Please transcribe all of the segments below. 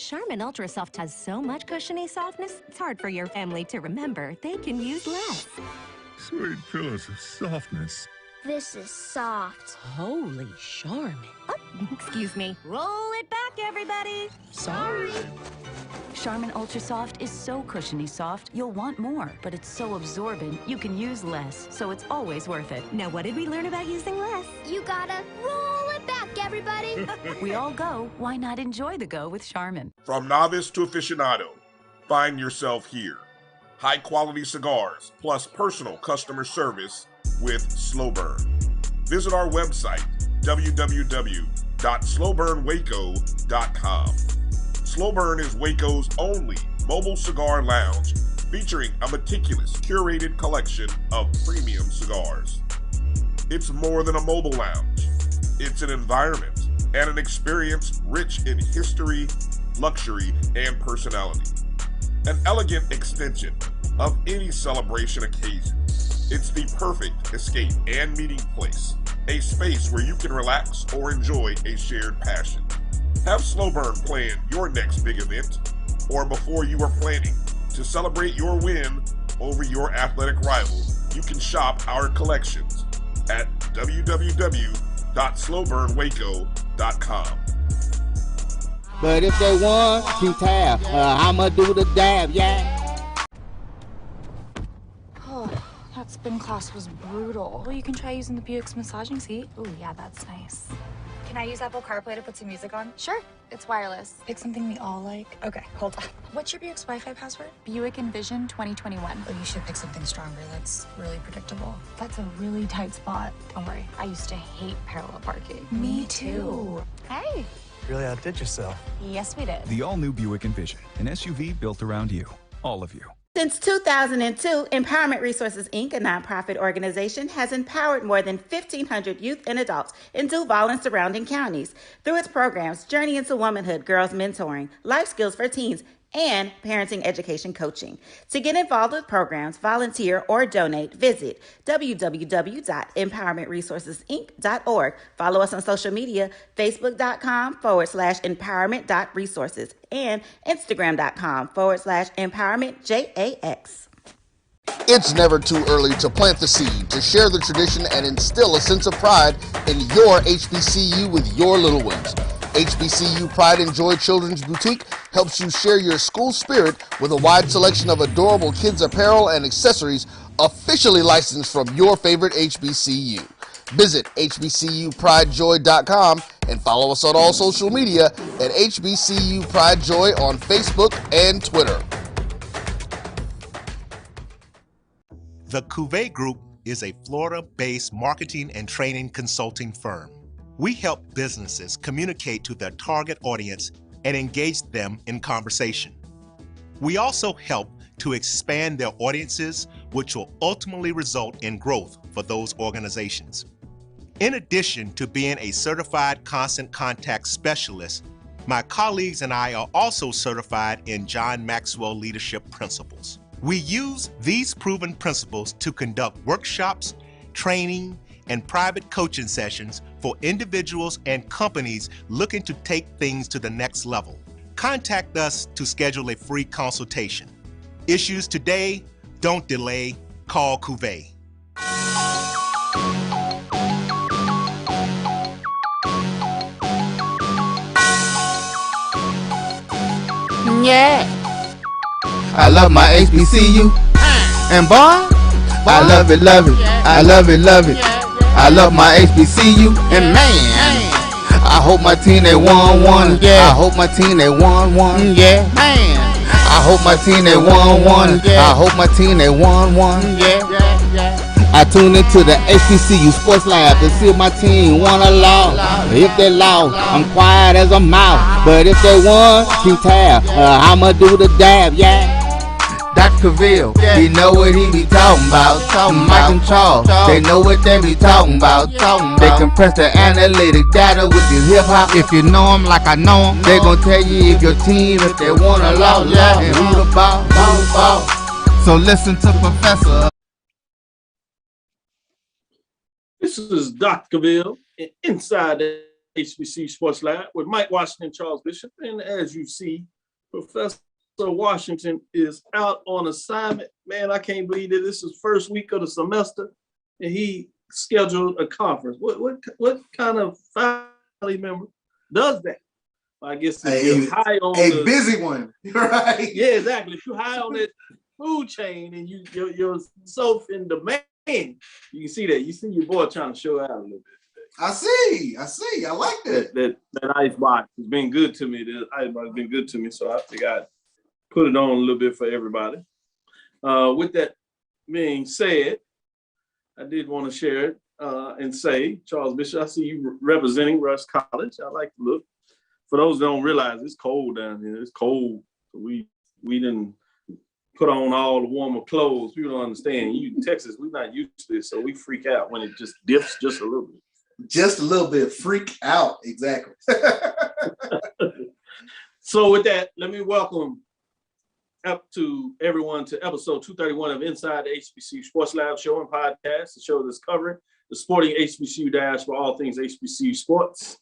Charmin Ultra Soft has so much cushiony softness, it's hard for your family to remember they can use less. Sweet pillows of softness. This is soft. Holy Charmin. Oh, excuse me. Roll it back, everybody. Sorry. Charmin Ultra Soft is so cushiony soft, you'll want more, but it's so absorbent, you can use less, so it's always worth it. Now, what did we learn about using less? You gotta roll it back, everybody. We all go, why not enjoy the go with Charmin? From novice to aficionado, find yourself here. High-quality cigars plus personal customer service with Slow Burn. Visit our website, www.slowburnwaco.com. Slow Burn is Waco's only mobile cigar lounge featuring a meticulous, curated collection of premium cigars. It's more than a mobile lounge. It's an environment and an experience rich in history, luxury, and personality. An elegant extension of any celebration occasion. It's the perfect escape and meeting place, a space where you can relax or enjoy a shared passion. Have Slow Burn plan your next big event, or before you are planning to celebrate your win over your athletic rival, you can shop our collections at www.slowburnwaco.com. But if they want, keep tab. I'ma do the dab, yeah. Oh, that spin class was brutal. Well, you can try using the Buick's massaging seat. Ooh, yeah, that's nice. Can I use Apple CarPlay to put some music on? Sure, it's wireless. Pick something we all like. Okay, hold on. What's your Buick's Wi-Fi password? Buick Envision 2021. Oh, you should pick something stronger. That's really predictable. That's a really tight spot. Don't worry, I used to hate parallel parking. Me too. Hey. Really outdid yourself. Yes, we did. The all-new Buick Envision, an SUV built around you, all of you. Since 2002, Empowerment Resources, Inc., a nonprofit organization, has empowered more than 1,500 youth and adults in Duval and surrounding counties. Through its programs, Journey into Womanhood, Girls Mentoring, Life Skills for Teens, and Parenting Education Coaching. To get involved with programs, volunteer, or donate, visit www.empowermentresourcesinc.org. Follow us on social media, facebook.com/empowerment.resources and instagram.com/empowermentJAX. It's never too early to plant the seed, to share the tradition, and instill a sense of pride in your HBCU with your little ones. HBCU Pride and Joy Children's Boutique helps you share your school spirit with a wide selection of adorable kids' apparel and accessories officially licensed from your favorite HBCU. Visit hbcupridejoy.com and follow us on all social media at HBCU Pride Joy on Facebook and Twitter. The Cuvée Group is a Florida-based marketing and training consulting firm. We help businesses communicate to their target audience and engage them in conversation. We also help to expand their audiences, which will ultimately result in growth for those organizations. In addition to being a certified constant contact specialist, my colleagues and I are also certified in John Maxwell Leadership Principles. We use these proven principles to conduct workshops, training, and private coaching sessions for individuals and companies looking to take things to the next level. Contact us to schedule a free consultation. Issues today, don't delay, call Cuvée. Yeah. I love my HBCU. And boy, I love it, love it. I love it, love it. I love my HBCU, and man, I hope my team they won. Yeah. I hope my team they won. Yeah. Man, I hope my team they won. Yeah. I hope my team they won. Yeah. I tune into the HBCU Sports Lab to see if my team won or lost. If they lost, I'm quiet as a mouse. But if they won, keep tab. I'ma do the dab, yeah. Dr. Cavill, he know what he be talking about. Mike and Charles, they know what they be talking about. They compress the analytic data with this hip hop. If you know them like I know them, they gon' tell you if your team, if they want to lose, and who the ball. So listen to Professor. This is Dr. Cavill inside the HBCU Sports Lab with Mike Washington, Charles Bishop, and as you see Professor Washington is out on assignment. Man, I can't believe that this is first week of the semester and he scheduled a conference. What kind of faculty member does that? I guess if you're high on a busy one, right? Yeah, exactly. If you're high on that food chain and you're so in demand, you can see that. You see your boy trying to show out a little bit. I see. I like that. That ice box has been good to me. The ice box has been good to me, so I think I'd put it on a little bit for everybody. With that being said, I did want to share it and say, Charles Bishop, I see you representing Rush College. I like the look. For those that don't realize, it's cold down here. It's cold. We didn't put on all the warmer clothes. People don't understand. You in Texas, we're not used to this, so we freak out when it just dips just a little bit. Just a little bit. Freak out. Exactly. So with that, let me welcome up to everyone to episode 231 of Inside the HBCU Sports Lab show and podcast, the show that's covering the sporting HBCU dash for all things HBCU sports,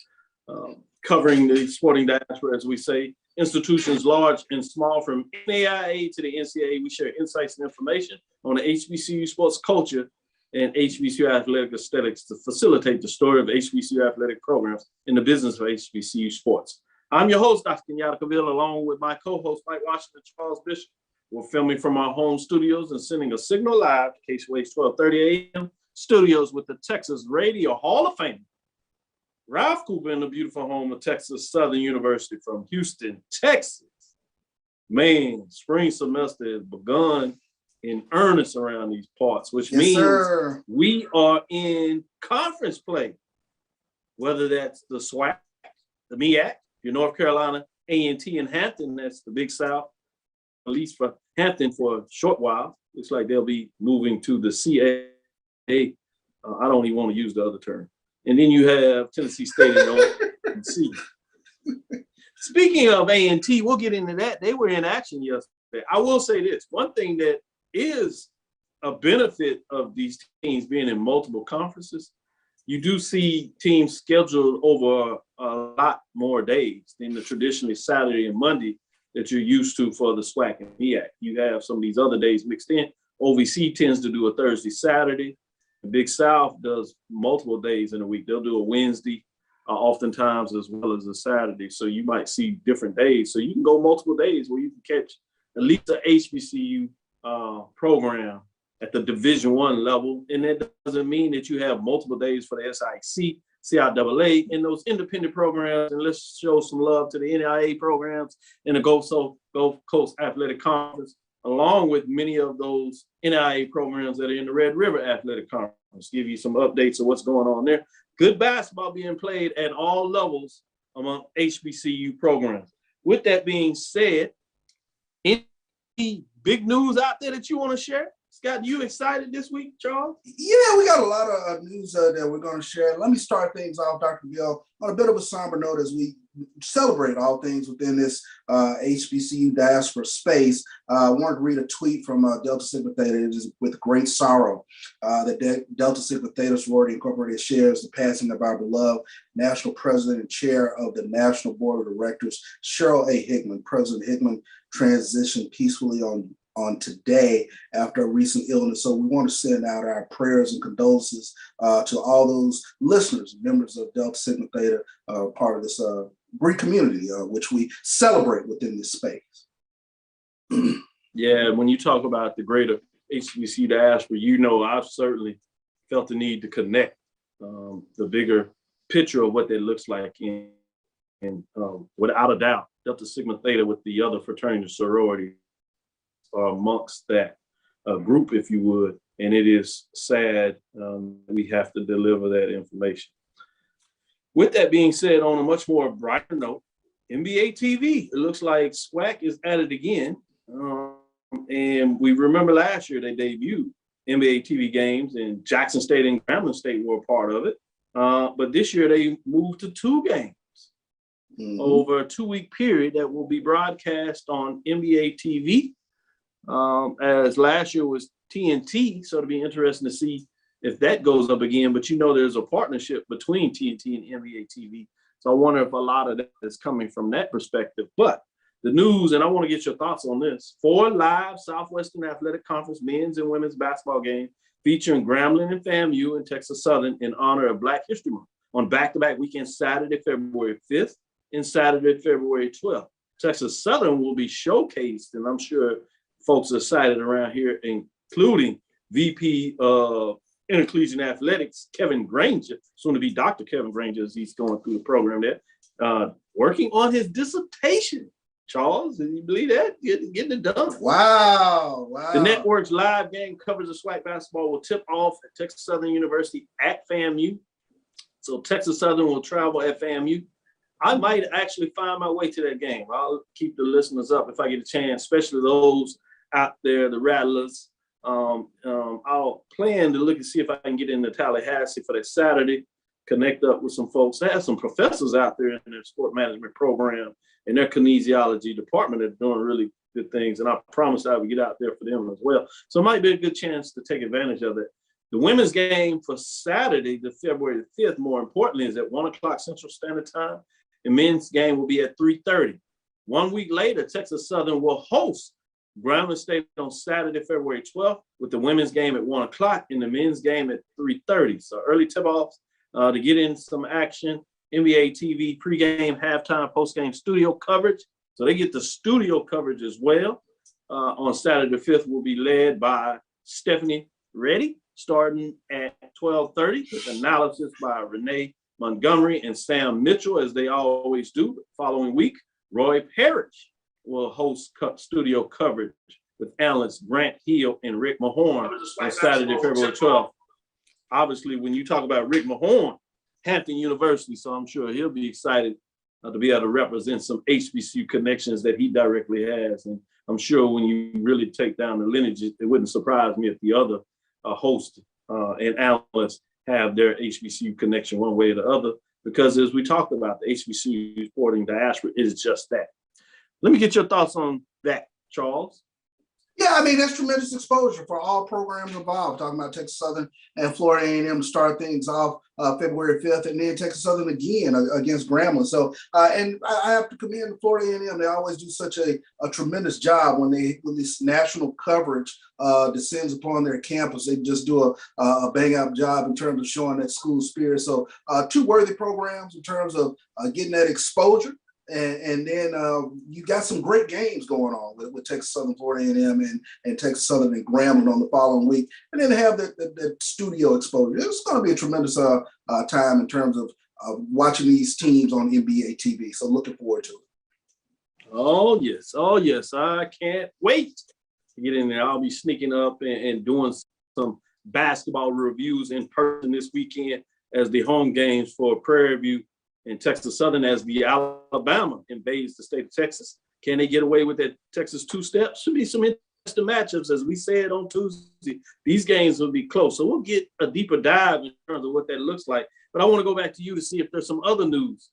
covering the sporting diaspora, as we say, institutions large and small, from NAIA to the NCAA. We share insights and information on the HBCU sports culture and HBCU athletic aesthetics to facilitate the story of HBCU athletic programs in the business of HBCU sports. I'm your host, Dr. Kenyatta Cavill, along with my co-host, Mike Washington, Charles Bishop. We're filming from our home studios and sending a signal live to KSWA's 1230 AM studios with the Texas Radio Hall of Fame, Ralph Cooper, in the beautiful home of Texas Southern University from Houston, Texas. Man, spring semester has begun in earnest around these parts, which means we are in conference play, whether that's the SWAC, the MEAC, your North Carolina A&T in Hampton, that's the Big South, at least for Hampton for a short while. Looks like they'll be moving to the CAA. I don't even want to use the other term. And then you have Tennessee State and C. Speaking of A&T, we'll get into that. They were in action yesterday. I will say this, one thing that is a benefit of these teams being in multiple conferences, you do see teams scheduled over a lot more days than the traditionally Saturday and Monday that you're used to for the SWAC and MEAC. You have some of these other days mixed in. OVC tends to do a Thursday, Saturday. The Big South does multiple days in a week. They'll do a Wednesday oftentimes as well as a Saturday. So you might see different days. So you can go multiple days where you can catch at least an HBCU program at the Division I level. And that doesn't mean that you have multiple days for the SIC, CIAA, and those independent programs. And let's show some love to the NAIA programs and the Gulf Coast Athletic Conference, along with many of those NAIA programs that are in the Red River Athletic Conference. Give you some updates of what's going on there. Good basketball being played at all levels among HBCU programs. With that being said, any big news out there that you want to share? Scott, you excited this week, Charles? Yeah, we got a lot of news that we're going to share. Let me start things off, Dr. Bill, on a bit of a somber note as we celebrate all things within this HBCU diaspora space. I wanted to read a tweet from Delta Sigma Theta. It is with great sorrow that Delta Sigma Theta Sorority Incorporated shares the passing of our beloved National President and Chair of the National Board of Directors, Cheryl A. Hickman. President Hickman transitioned peacefully on today after a recent illness. So we want to send out our prayers and condolences to all those listeners, members of Delta Sigma Theta, part of this great community, which we celebrate within this space. Yeah, when you talk about the greater HBCU diaspora, you know I've certainly felt the need to connect the bigger picture of what that looks like. And without a doubt, Delta Sigma Theta with the other fraternity sorority are amongst that group, if you would. And it is sad we have to deliver that information. With that being said, on a much more brighter note, NBA TV, it looks like SWAC is at it again. And we remember last year they debuted NBA TV games, and Jackson State and Grambling State were a part of it. But this year they moved to 2 games over a 2-week period that will be broadcast on NBA TV. As last year was TNT, so it'll be interesting to see if that goes up again. But you know there's a partnership between TNT and NBA TV. So I wonder if a lot of that is coming from that perspective. But The news, and I want to get your thoughts on this. 4 live Southwestern Athletic Conference men's and women's basketball games featuring Grambling and FAMU and Texas Southern in honor of Black History Month on back-to-back weekends, Saturday, February 5th and Saturday, February 12th. Texas Southern will be showcased, and I'm sure folks are excited around here, including VP of Intercollegiate Athletics, Kevin Granger, soon to be Dr. Kevin Granger as he's going through the program there, working on his dissertation. Charles, did you believe that? Getting it done. Wow. The network's live game coverage of SWAC basketball will tip off at Texas Southern University at FAMU. So Texas Southern will travel at FAMU. I might actually find my way to that game. I'll keep the listeners up if I get a chance, especially those out there, the Rattlers. I'll plan to look and see if I can get into Tallahassee for that Saturday, connect up with some folks. They have some professors out there in their sport management program and their kinesiology department are doing really good things. And I promised I would get out there for them as well. So it might be a good chance to take advantage of it. The women's game for Saturday, the February 5th, more importantly, is at 1 o'clock Central Standard Time. The men's game will be at 3:30. 1 week later, Texas Southern will host Grambling State on Saturday, February 12th, with the women's game at 1 o'clock and the men's game at 3:30. So early tip-offs to get in some action. NBA TV pregame, halftime, postgame studio coverage. So they get the studio coverage as well. On Saturday the 5th will be led by Stephanie Reddy, starting at 12:30 with analysis by Renee Montgomery and Sam Mitchell, as they always do. The following week, Roy Parrish will host studio coverage with analysts Grant Hill and Rick Mahorn on Saturday, February 12th. Obviously, when you talk about Rick Mahorn, Hampton University, so I'm sure he'll be excited to be able to represent some HBCU connections that he directly has. And I'm sure when you really take down the lineage, it wouldn't surprise me if the other hosts and analysts have their HBCU connection one way or the other, because as we talked about, the HBCU sporting diaspora is just that. Let me get your thoughts on that, Charles. Yeah, I mean, that's tremendous exposure for all programs involved. Talking about Texas Southern and Florida A&M to start things off February 5th, and then Texas Southern again against Grambling. So, and I have to commend Florida A&M. They always do such a tremendous job when this national coverage descends upon their campus. They just do a bang-up job in terms of showing that school spirit. So, 2 worthy programs in terms of getting that exposure. And then you got some great games going on with Texas Southern, Florida A&M, and Texas Southern and Grambling on the following week, and then have that studio exposure. It's going to be a tremendous time in terms of watching these teams on NBA TV. So looking forward to it. Oh yes, I can't wait to get in there. I'll be sneaking up and doing some basketball reviews in person this weekend as the home games for Prairie View and Texas Southern as the Alabama invades the state of Texas. Can they get away with that Texas two-step? Should be some interesting matchups, as we said on Tuesday. These games will be close. So we'll get a deeper dive in terms of what that looks like. But I want to go back to you to see if there's some other news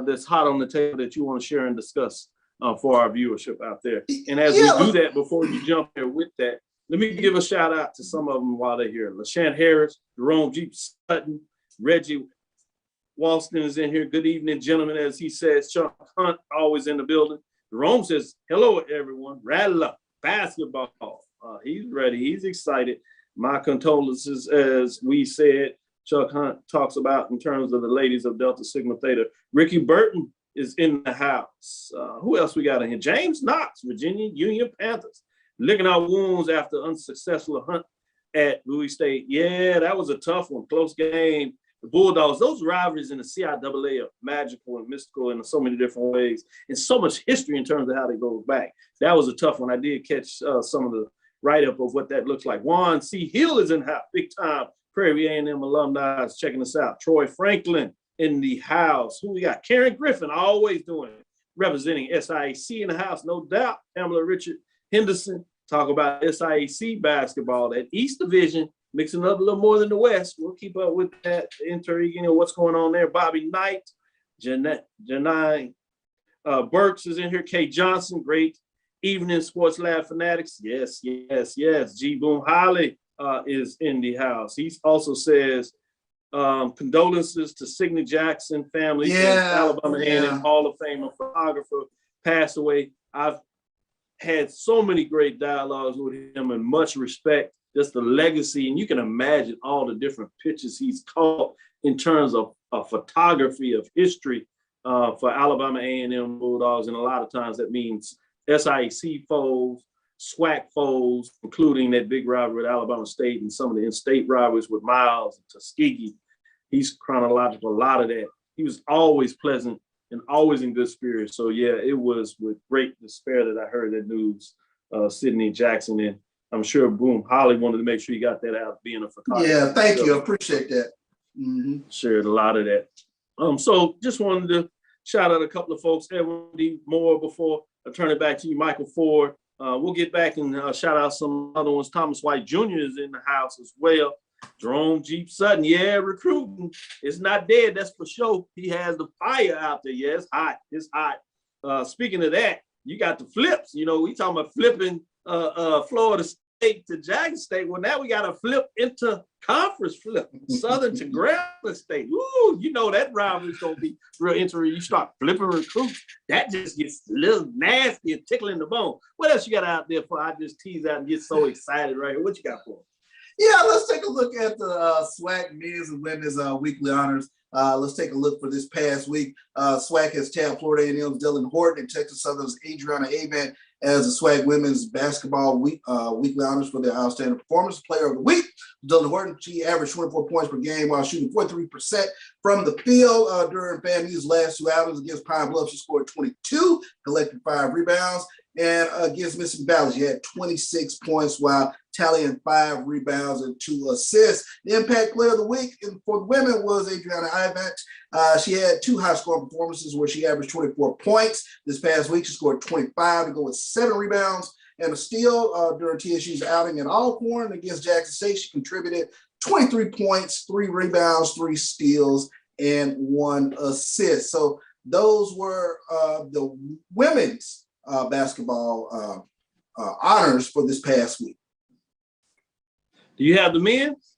that's hot on the table that you want to share and discuss for our viewership out there. And as we do that, before you jump there with that, let me give a shout out to some of them while they're here. LaShant Harris, Jerome Jeep Sutton, Reggie Walston is in here. Good evening, gentlemen. As he says, Chuck Hunt always in the building. Jerome says, hello, everyone. Rattler basketball. He's ready. He's excited. My condolences, as we said, Chuck Hunt talks about in terms of the ladies of Delta Sigma Theta. Ricky Burton is in the house. Who else we got in here? James Knox, Virginia Union Panthers. Licking our wounds after unsuccessful hunt at Louis State. Yeah, that was a tough one. Close game. The Bulldogs, those rivalries in the CIAA are magical and mystical in so many different ways, and so much history in terms of how they go back. That was a tough one. I did catch some of the write-up of what that looks like. Juan C. Hill is in house, big time. Prairie A&M alumni is checking us out. Troy Franklin in the house. Who we got? Karen Griffin, always doing it, representing SIAC in the house, no doubt. Pamela Richard Henderson, talk about SIAC basketball, that East Division, mixing up a little more than the West. We'll keep up with that intrigue, what's going on there. Bobby Knight, Janine Burks is in here. Kay Johnson, great evening Sports Lab fanatics. Yes. G. Boom Holly is in the house. He also says condolences to Sidney Jackson family, Alabama A&M Hall of Famer photographer passed away. I've had so many great dialogues with him and much respect, just the legacy. And you can imagine all the different pictures he's caught in terms of photography of history for Alabama A&M Bulldogs. And a lot of times that means SIAC foes, SWAC foes, including that big rivalry with Alabama State and some of the in-state rivalries with Miles and Tuskegee. He's chronological a lot of that. He was always pleasant and always in good spirits. So yeah, it was with great despair that I heard that news, Sidney Jackson. And I'm sure Boom Holly wanted to make sure you got that out, being a photographer. Yeah, thank you. I appreciate that. Shared a lot of that. So just wanted to shout out a couple of folks. Edwin D. Moore, before I turn it back to you, Michael Ford. We'll get back and shout out some other ones. Thomas White Jr. is in the house as well. Jerome Jeep Sutton, yeah, recruiting. It's not dead, that's for sure. He has the fire out there. Yeah, it's hot. It's hot. Speaking of that, you got the flips. You know, we talking about flipping Florida State to Jackson State. Well, now we got to flip into conference flip. Southern to Grambling State. Ooh, you know that rivalry's going to be real interesting. You start flipping recruits. That just gets a little nasty and tickling the bone. What else you got out there for? I just tease out and get so excited right here. What you got for us? Yeah, let's take a look at the SWAC men's and women's weekly honors. Let's take a look for this past week. SWAC has tabbed Florida A&M's Dylan Horton and Texas Southern's Adriana Avent as the SWAC women's basketball weekly honors for their outstanding performance. Player of the week, Dylan Horton. She averaged 24 points per game while shooting 43% from the field during FAMU's last two outings. Against Pine Bluff, she scored 22, collected 5 rebounds. And against Mississippi Valley, she had 26 points while tallying 5 rebounds and 2 assists. The impact player of the week for the women was Adriana Ivant. She had 2 high-scoring performances where she averaged 24 points. This past week, she scored 25 to go with 7 rebounds and a steal during TSU's outing at Alcorn. Against Jackson State, she contributed 23 points, 3 rebounds, 3 steals, and 1 assist. So those were the women's basketball honors for this past week. Do you have the men's?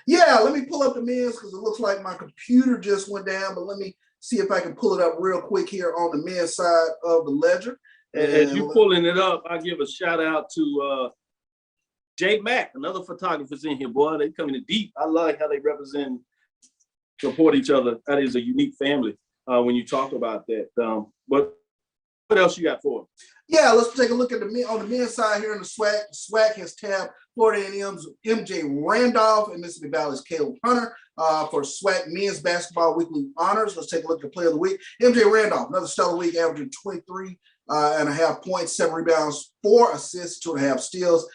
Yeah, let me pull up the men's because it looks like my computer just went down, but let me see if I can pull it up real quick here on the men's side of the ledger. And as you're pulling it up, I give a shout out to Jay Mack, another photographer's in here, boy. They coming in deep. I like how they represent, support each other. That is a unique family when you talk about that. But what else you got for them? Yeah, let's take a look at the men's side here in the SWAC. SWAC has tabbed Florida A&M's MJ Randolph and Mississippi Valley's Caleb Hunter for SWAC men's basketball weekly honors. Let's take a look at the player of the week. MJ Randolph, another stellar week, averaging 23.5 points, 7 rebounds, 4 assists, 2.5 steals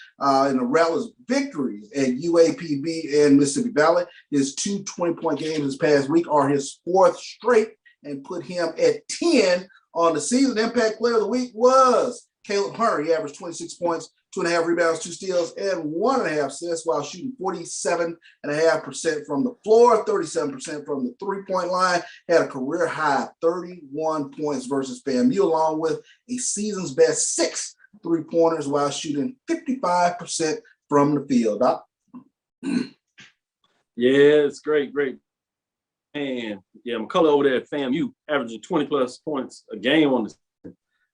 in the Rattlers' victories at UAPB and Mississippi Valley. His 2 20-point games this past week are his 4th straight and put him at 10 on the season. Impact player of the week was Caleb Hunter. He averaged 26 points, 2.5 rebounds, 2 steals, and 1.5 assists while shooting 47.5% from the floor, 37% from the three-point line. Had a career high 31 points versus FAMU, along with a season's best 6 3-pointers while shooting 55% from the field. Yeah, it's great. And yeah, McCullough over there at FAMU, averaging 20+ points a game on the.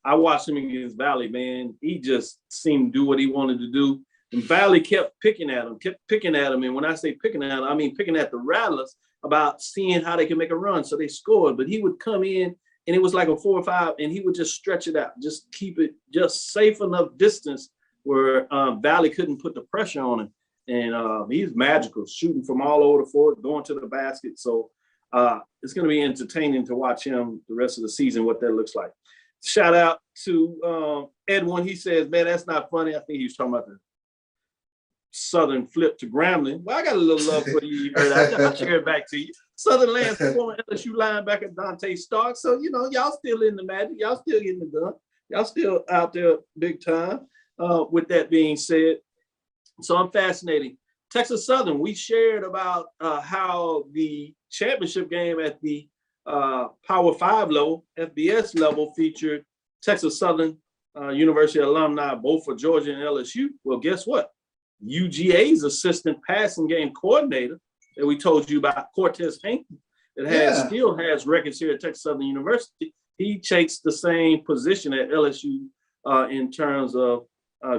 I watched him against Valley, man. He just seemed to do what he wanted to do. And Valley kept picking at him. And when I say picking at him, I mean picking at the Rattlers about seeing how they can make a run. So they scored, but he would come in and it was like a 4 or 5, and he would just stretch it out, just keep it just safe enough distance where Valley couldn't put the pressure on him. And he's magical, shooting from all over the floor, going to the basket. So it's going to be entertaining to watch him the rest of the season, what that looks like. Shout out to Edwin. He says, man, that's not funny. I think he was talking about the Southern flip to Grambling. Well, I got a little love for you. I'll share it back to you. Southern Lance, former LSU linebacker Dante Stark. So, you know, y'all still in the magic. Y'all still getting the gun. Y'all still out there big time. With that being said, so I'm fascinating. Texas Southern, we shared about how the championship game at the Power 5 level, FBS level, featured Texas Southern University alumni, both for Georgia and LSU. Well, guess what? UGA's assistant passing game coordinator that we told you about, Cortez Hankton, that still has records here at Texas Southern University. he takes the same position at LSU in terms of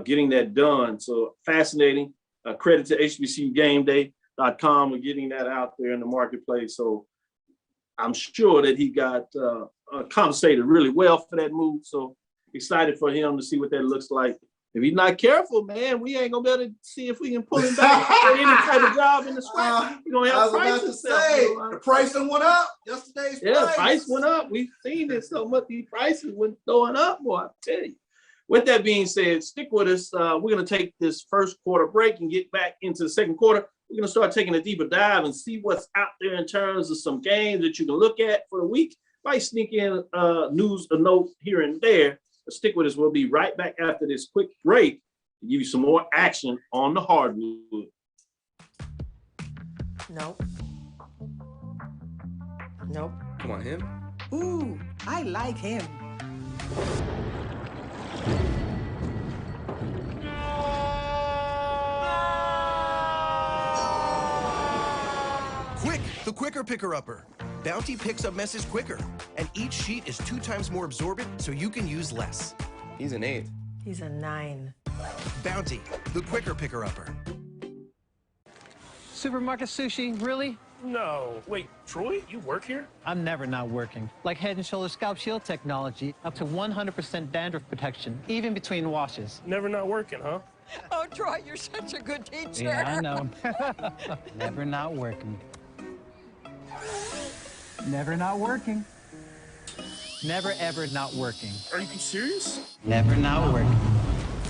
getting that done. So fascinating. Credit to HBCUGameDay.com for getting that out there in the marketplace. So I'm sure that he got compensated really well for that move. So excited for him to see what that looks like. If he's not careful, man, we ain't gonna be able to see if we can pull him back for any type of job in the scrap. We're gonna have prices. The price done went up. Yesterday's price went up. We've seen it so much. These prices went throwing up, boy. I tell you. With that being said, stick with us. We're gonna take this first quarter break and get back into the second quarter. We're gonna start taking a deeper dive and see what's out there in terms of some games that you can look at for the week. Might sneak in news, a note here and there. Stick with us. We'll be right back after this quick break to give you some more action on the hardwood. Nope. Nope. Come on, him. Ooh, I like him. Quick, the quicker picker-upper. Bounty picks up messes quicker, and each sheet is 2 times more absorbent, so you can use less. He's an 8. He's a 9. Bounty, the quicker picker-upper. Supermarket sushi, really? No. Wait, Troy, you work here? I'm never not working. Like Head & Shoulders Scalp Shield technology, up to 100% dandruff protection, even between washes. Never not working, huh? Oh, Troy, you're such a good teacher. Yeah, I know. Never not working. Never not working. Never ever not working. Are you serious? Never not working.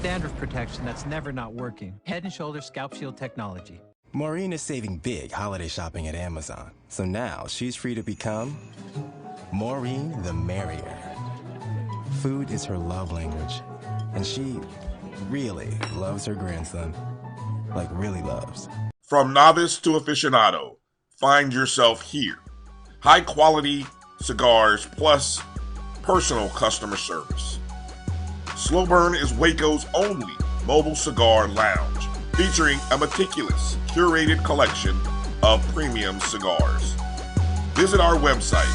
Dandruff protection that's never not working. Head & Shoulders Scalp Shield technology. Maureen is saving big holiday shopping at Amazon. So now she's free to become Maureen the Merrier. Food is her love language. And she really loves her grandson. Like really loves. From novice to aficionado, find yourself here. High quality cigars plus personal customer service. Slow Burn is Waco's only mobile cigar lounge, featuring a meticulous, curated collection of premium cigars. Visit our website,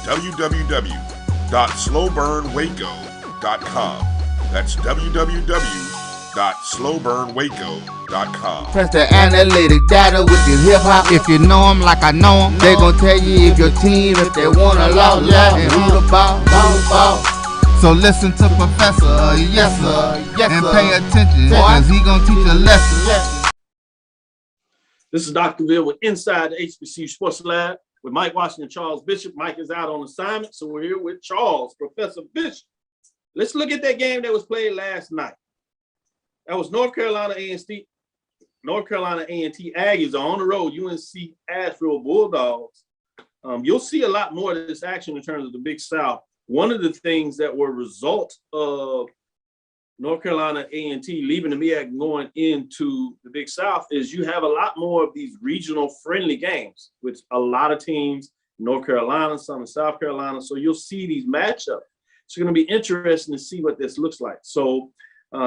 www.slowburnwaco.com. That's www.slowburnwaco.com. Press the analytic data with your hip hop. If you know them like I know them, they gon' tell you if your team, if they wanna law, and who the ball. So listen to Professor, yes sir, and pay attention, cause he gon' teach a lesson. This is Dr. Ville with Inside the HBCU Sports Lab with Mike Washington and Charles Bishop. Mike is out on assignment, so we're here with Charles, Professor Bishop. Let's look at that game that was played last night. That was North Carolina A&T Aggies on the road, UNC Asheville Bulldogs. You'll see a lot more of this action in terms of the Big South. One of the things that were a result of North Carolina A&T leaving the MEAC and going into the Big South is you have a lot more of these regional friendly games with a lot of teams, North Carolina, some in South Carolina. So you'll see these matchups. It's going to be interesting to see what this looks like. So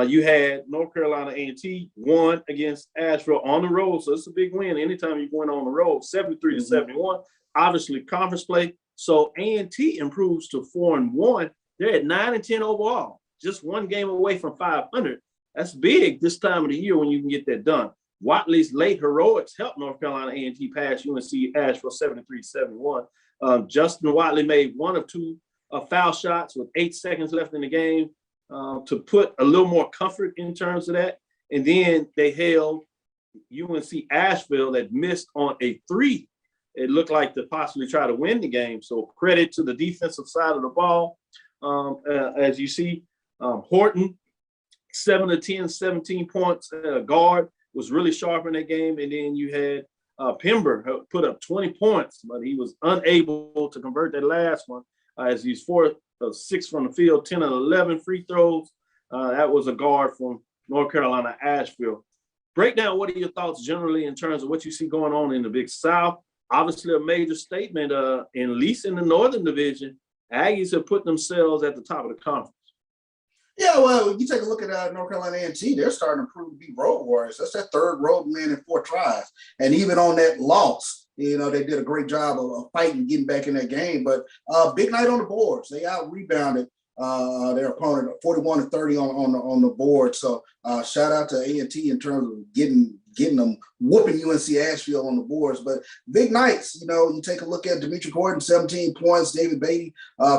you had North Carolina A&T won against Asheville on the road. So it's a big win anytime you're going on the road, 73-71. Obviously, conference play. So A&T improves to 4-1. They're at 9-10 overall, just one game away from 500. That's big this time of the year when you can get that done. Watley's late heroics helped North Carolina A&T pass UNC Asheville 73-71. Justin Watley made one of two foul shots with 8 seconds left in the game to put a little more comfort in terms of that. And then they held UNC Asheville that missed on a 3. It looked like to possibly try to win the game. So credit to the defensive side of the ball. As you see, Horton, 7 of 10, 17 points. Guard was really sharp in that game. And then you had Pember put up 20 points, but he was unable to convert that last one as he's 4 of 6 from the field, 10 of 11 free throws. That was a guard from North Carolina, Asheville. Break down, what are your thoughts generally in terms of what you see going on in the Big South? Obviously, a major statement, at least in the Northern Division, Aggies have put themselves at the top of the conference. Yeah, well, you take a look at North Carolina A&T, they're starting to prove to be road warriors. That's their third road win in 4 tries. And even on that loss, You know, they did a great job of fighting, getting back in that game. But big night on the boards. They out-rebounded their opponent 41-30 on the board. So shout out to A&T in terms of getting them whooping UNC Asheville on the boards. But big nights, you know, you take a look at Demetri Gordon, 17 points, David Beatty,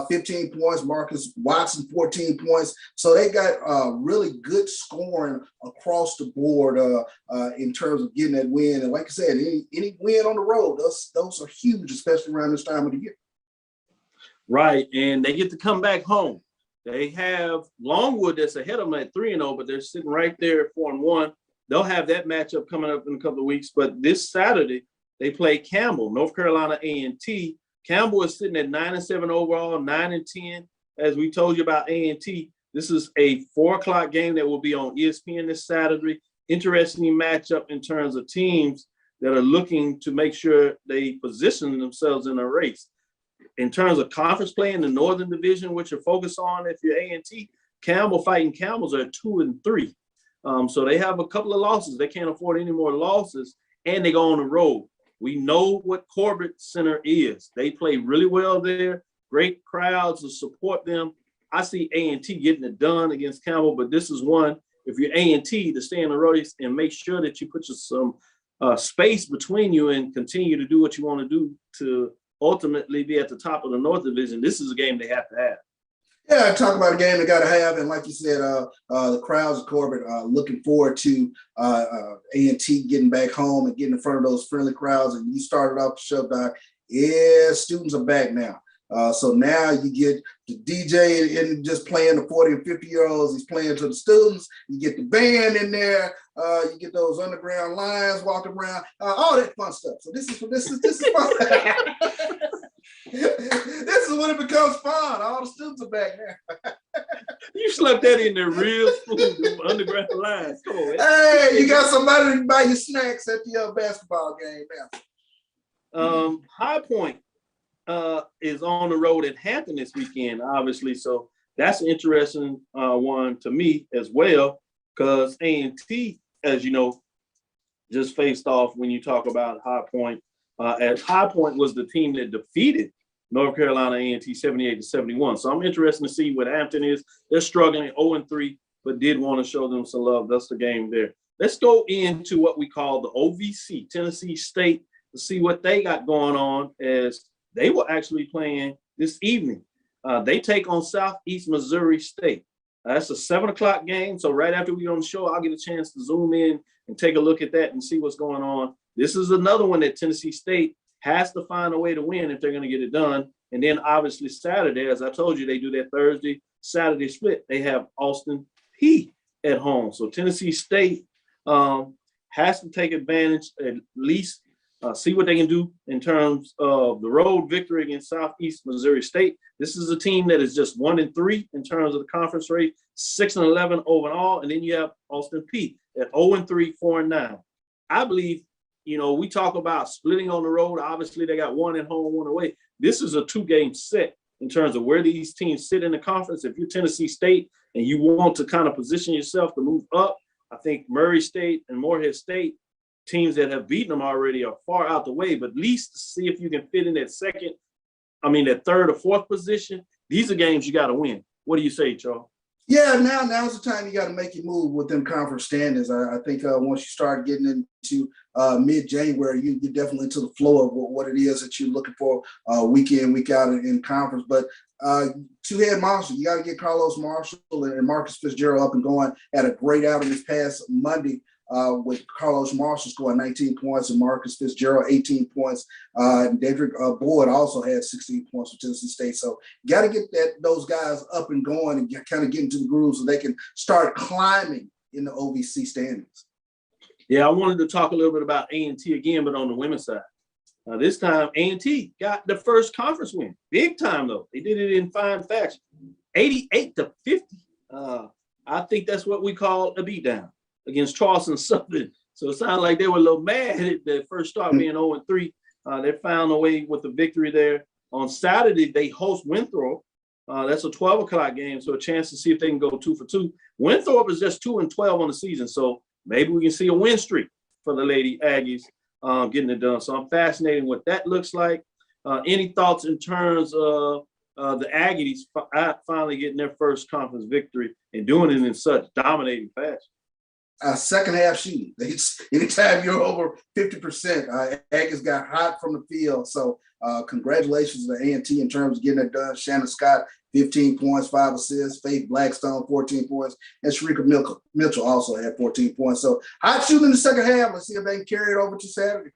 15 points, Marcus Watson, 14 points. So they got really good scoring across the board in terms of getting that win. And like I said, any win on the road, those are huge, especially around this time of the year. Right, and they get to come back home. They have Longwood that's ahead of them at 3-0, but they're sitting right there at 4-1. They'll have that matchup coming up in a couple of weeks. But this Saturday, they play Campbell, North Carolina A&T. Campbell is sitting at 9-7 overall, 9-10. As we told you about A&T, this is a 4 o'clock game that will be on ESPN this Saturday. Interesting matchup in terms of teams that are looking to make sure they position themselves in a race. In terms of conference play in the Northern Division, which you're focused on if you're A&T, Campbell fighting Camels are 2-3. So they have a couple of losses. They can't afford any more losses, and they go on the road. We know what Corbett Center is. They play really well there. Great crowds to support them. I see A&T getting it done against Campbell, but this is one, if you're A&T, to stay in the race and make sure that you put some space between you and continue to do what you want to do to ultimately be at the top of the North Division. This is a game they have to have. Yeah, talk about a game they got to have, and like you said, the crowds of Corbett looking forward to A&T getting back home and getting in front of those friendly crowds. And you started off the show, Doc. Yeah, students are back now. So now you get the DJ and just playing the 40 and 50-year-olds. He's playing to the students. You get the band in there. You get those underground lions walking around. All that fun stuff. So this is fun. This is when it becomes fun. All the students are back now. You slept that in there real smooth, underground lines. Come on. Hey, you got somebody to buy you snacks at the basketball game now. High Point is on the road at Hampton this weekend, obviously. So that's an interesting one to me as well, because A&T, as you know, just faced off when you talk about High Point. As High Point was the team that defeated North Carolina A&T 78-71. So I'm interested to see what Hampton is. They're struggling 0-3, but did want to show them some love. That's the game there. Let's go into what we call the OVC, Tennessee State, to see what they got going on, as they were actually playing this evening. They take on Southeast Missouri State. That's a 7 o'clock game. So right after we on the show, I'll get a chance to zoom in and take a look at that and see what's going on. This is another one that Tennessee State has to find a way to win if they're going to get it done. And then obviously Saturday, as I told you, they do that Thursday, Saturday split. They have Austin Peay at home. So Tennessee State has to take advantage, at least see what they can do in terms of the road victory against Southeast Missouri State. This is a team that is just 1-3 in terms of the conference rate, 6-11 overall. And then you have Austin Peay at 0-3, 4-9. I believe, you know, we talk about splitting on the road. Obviously, they got one at home, one away. This is a 2-game set in terms of where these teams sit in the conference. If you're Tennessee State and you want to kind of position yourself to move up, I think Murray State and Morehead State, teams that have beaten them already, are far out the way. But at least see if you can fit in that that third or fourth position. These are games you got to win. What do you say, Charles? Yeah, now's the time you got to make your move within conference standings. I think once you start getting into mid-January, you get definitely into the flow of what it is that you're looking for week in, week out in conference. But two-head monster, you got to get Carlos Marshall and Marcus Fitzgerald up and going. Had a great outing this past Monday with Carlos Marshall scoring 19 points and Marcus Fitzgerald 18 points. And Dedrick Boyd also had 16 points for Tennessee State. So you got to get those guys up and going and kind of get into the groove so they can start climbing in the OVC standings. Yeah, I wanted to talk a little bit about A&T again, but on the women's side. This time, A&T got the first conference win. Big time, though. They did it in fine fashion. 88-50. I think that's what we call a beatdown against Charleston Southern. So it sounded like they were a little mad at the first start being 0-3. They found a way with the victory there. On Saturday, they host Winthrop. That's a 12 o'clock game, so a chance to see if they can go 2 for 2. Winthrop is just 2-12 on the season, so maybe we can see a win streak for the Lady Aggies. getting it done. So I'm fascinated what that looks like. Any thoughts in terms of the Aggies finally getting their first conference victory and doing it in such dominating fashion? Second half shooting. Anytime you're over 50%, Aggies got hot from the field. So congratulations to A&T in terms of getting it done. Shannon Scott, 15 points, 5 assists. Faith Blackstone, 14 points. And Sharika Mitchell also had 14 points. So hot shooting in the second half. Let's see if they can carry it over to Saturday.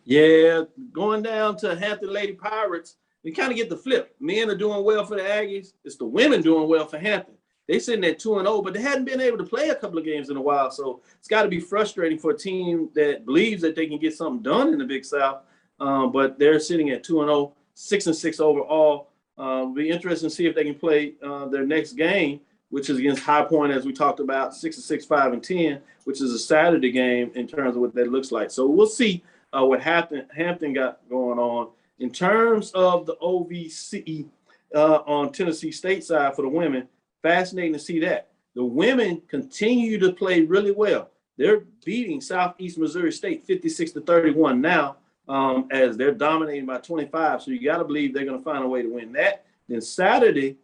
Yeah, going down to Hampton Lady Pirates, we kind of get the flip. Men are doing well for the Aggies. It's the women doing well for Hampton. They sitting at 2-0, but they hadn't been able to play a couple of games in a while. So it's got to be frustrating for a team that believes that they can get something done in the Big South. But they're sitting at 2-0, 6-6 overall. Be interesting to see if they can play their next game, which is against High Point, as we talked about, 6-6, 5-10, which is a Saturday game in terms of what that looks like. So we'll see what Hampton got going on. In terms of the OVC on Tennessee State side for the women, fascinating to see that. The women continue to play really well. They're beating Southeast Missouri State 56-31 now as they're dominating by 25. So you got to believe they're going to find a way to win that. Then Saturday,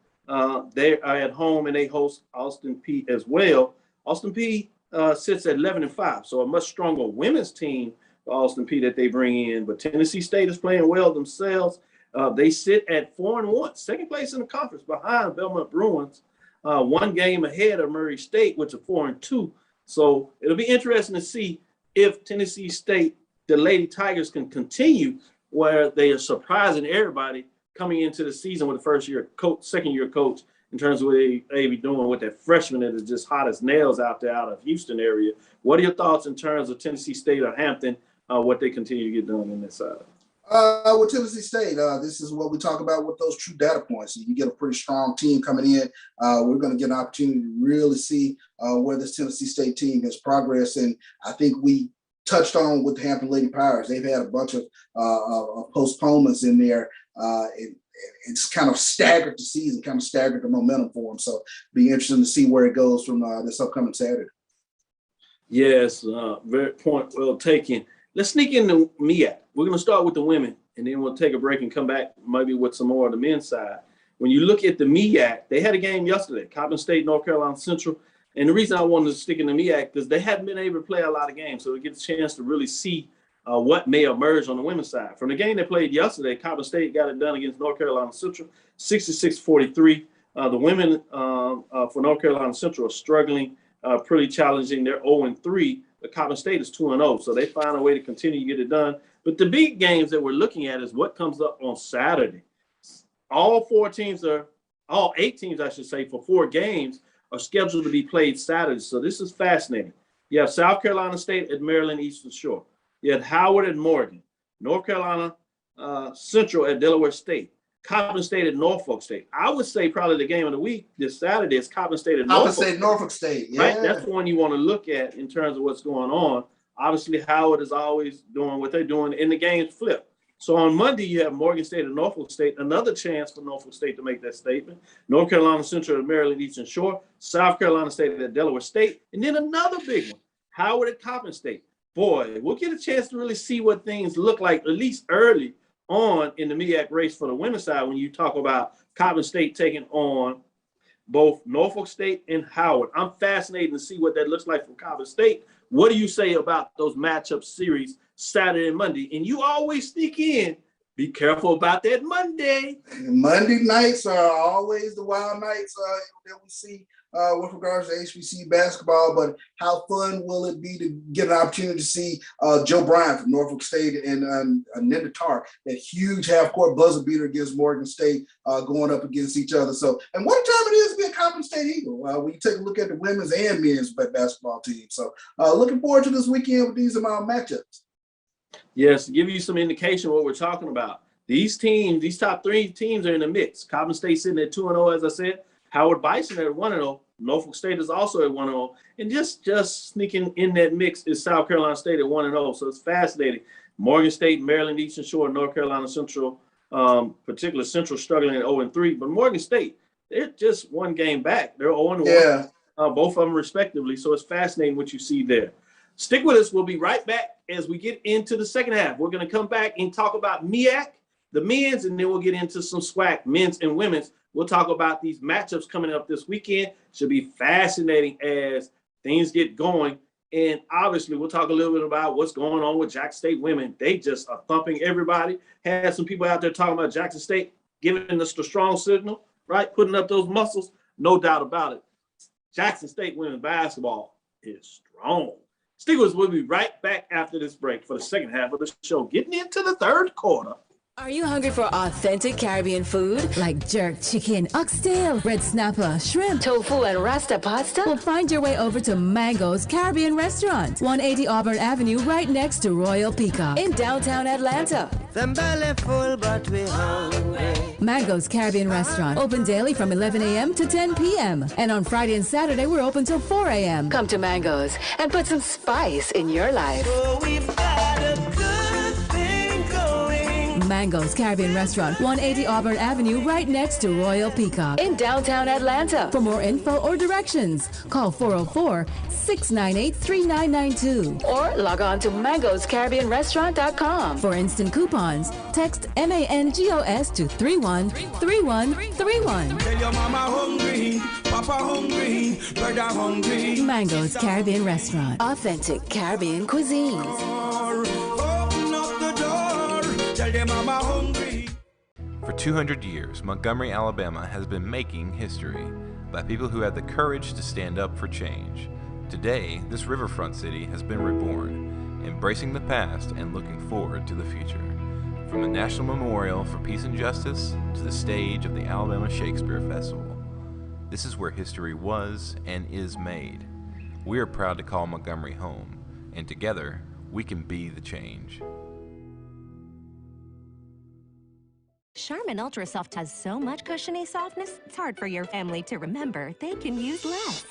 they are at home and they host Austin Peay as well. Austin Peay sits at 11-5, so a much stronger women's team for Austin Peay that they bring in. But Tennessee State is playing well themselves. They sit at 4-1, second place in the conference behind Belmont Bruins. One game ahead of Murray State, which are 4-2. So it'll be interesting to see if Tennessee State, the Lady Tigers, can continue where they are surprising everybody coming into the season with the second-year coach in terms of what they be doing with that freshman that is just hot as nails out there out of Houston area. What are your thoughts in terms of Tennessee State or Hampton, what they continue to get done in this side? With Tennessee State, this is what we talk about with those true data points. You get a pretty strong team coming in. We're going to get an opportunity to really see where this Tennessee State team has progressed. And I think we touched on with the Hampton Lady Pirates. They've had a bunch of postponements in there. It's kind of staggered the season, kind of staggered the momentum for them. So it'll be interesting to see where it goes from this upcoming Saturday. Yes, very point well taken. Let's sneak into MEAC. We're going to start with the women, and then we'll take a break and come back maybe with some more of the men's side. When you look at the MEAC, they had a game yesterday, Coppin State, North Carolina Central. And the reason I wanted to stick in the MEAC is they hadn't been able to play a lot of games, so we get a chance to really see what may emerge on the women's side. From the game they played yesterday, Coppin State got it done against North Carolina Central, 66-43. The women for North Carolina Central are struggling, pretty challenging. They're 0-3. The Coppin State is 2-0, so they find a way to continue to get it done. But the big games that we're looking at is what comes up on Saturday. All 8 teams, I should say, for 4 games are scheduled to be played Saturday. So this is fascinating. You have South Carolina State at Maryland Eastern Shore. You have Howard at Morgan, North Carolina Central at Delaware State, Coppin State at Norfolk State. I would say probably the game of the week this Saturday is Coppin State at Norfolk State. Yeah. Right? That's the one you want to look at in terms of what's going on. Obviously, Howard is always doing what they're doing, and the games flip. So on Monday, you have Morgan State and Norfolk State, another chance for Norfolk State to make that statement. North Carolina Central at Maryland Eastern Shore, South Carolina State at Delaware State, and then another big one, Howard at Coppin State. Boy, we'll get a chance to really see what things look like, at least early on in the MEAC race for the women's side when you talk about Coppin State taking on both Norfolk State and Howard. I'm fascinated to see what that looks like for Coppin State. What do you say about those matchup series Saturday and Monday? And you always sneak in, be careful about that Monday. Monday nights are always the wild nights that we see with regards to HBCU basketball, but how fun will it be to get an opportunity to see Joe Bryant from Norfolk State and Nenda Tarr, that huge half-court buzzer beater against Morgan State going up against each other. So, and what a time it is to be a Coppin State Eagle when you take a look at the women's and men's basketball team. So looking forward to this weekend with these matchups. Yes, to give you some indication of what we're talking about. These teams, these top 3 teams are in the mix. Coppin State sitting at 2-0, as I said. Howard Bison at 1-0. Norfolk State is also at 1-0. And just sneaking in that mix is South Carolina State at 1-0. So it's fascinating. Morgan State, Maryland Eastern Shore, North Carolina Central, particularly Central struggling at 0-3. But Morgan State, they're just one game back. They're 0-1, both of them respectively. So it's fascinating what you see there. Stick with us. We'll be right back as we get into the second half. We're going to come back and talk about MEAC, the men's, and then we'll get into some SWAC, men's and women's. We'll talk about these matchups coming up this weekend. Should be fascinating as things get going. And obviously, we'll talk a little bit about what's going on with Jackson State women. They just are thumping everybody. Had some people out there talking about Jackson State giving us the strong signal, right? Putting up those muscles. No doubt about it. Jackson State women's basketball is strong. Stick with us. We'll be right back after this break for the second half of the show, getting into the third quarter. Are you hungry for authentic Caribbean food like jerk chicken, oxtail, red snapper, shrimp, tofu, and rasta pasta? Well, find your way over to Mango's Caribbean Restaurant, 180 Auburn Avenue, right next to Royal Peacock in downtown Atlanta. Them belly full, but we hungry. Mango's Caribbean Restaurant, open daily from 11 a.m. to 10 p.m. And on Friday and Saturday, we're open till 4 a.m. Come to Mango's and put some spice in your life. Oh, we've got a good thing going. Mango's Caribbean Restaurant, 180 Auburn Avenue, right next to Royal Peacock in downtown Atlanta. For more info or directions, call 404-698-3992. Or log on to mangoscaribbeanrestaurant.com. For instant coupons, text MANGOS to 313131. Tell your mama hungry, papa hungry, brother hungry. Mango's Caribbean Restaurant. Authentic Caribbean cuisines. Open up the door, tell your mama hungry. For 200 years, Montgomery, Alabama has been making history by people who had the courage to stand up for change. Today, this riverfront city has been reborn, embracing the past and looking forward to the future. From the National Memorial for Peace and Justice to the stage of the Alabama Shakespeare Festival, this is where history was and is made. We are proud to call Montgomery home, and together, we can be the change. Charmin Ultra Soft has so much cushiony softness, it's hard for your family to remember they can use less.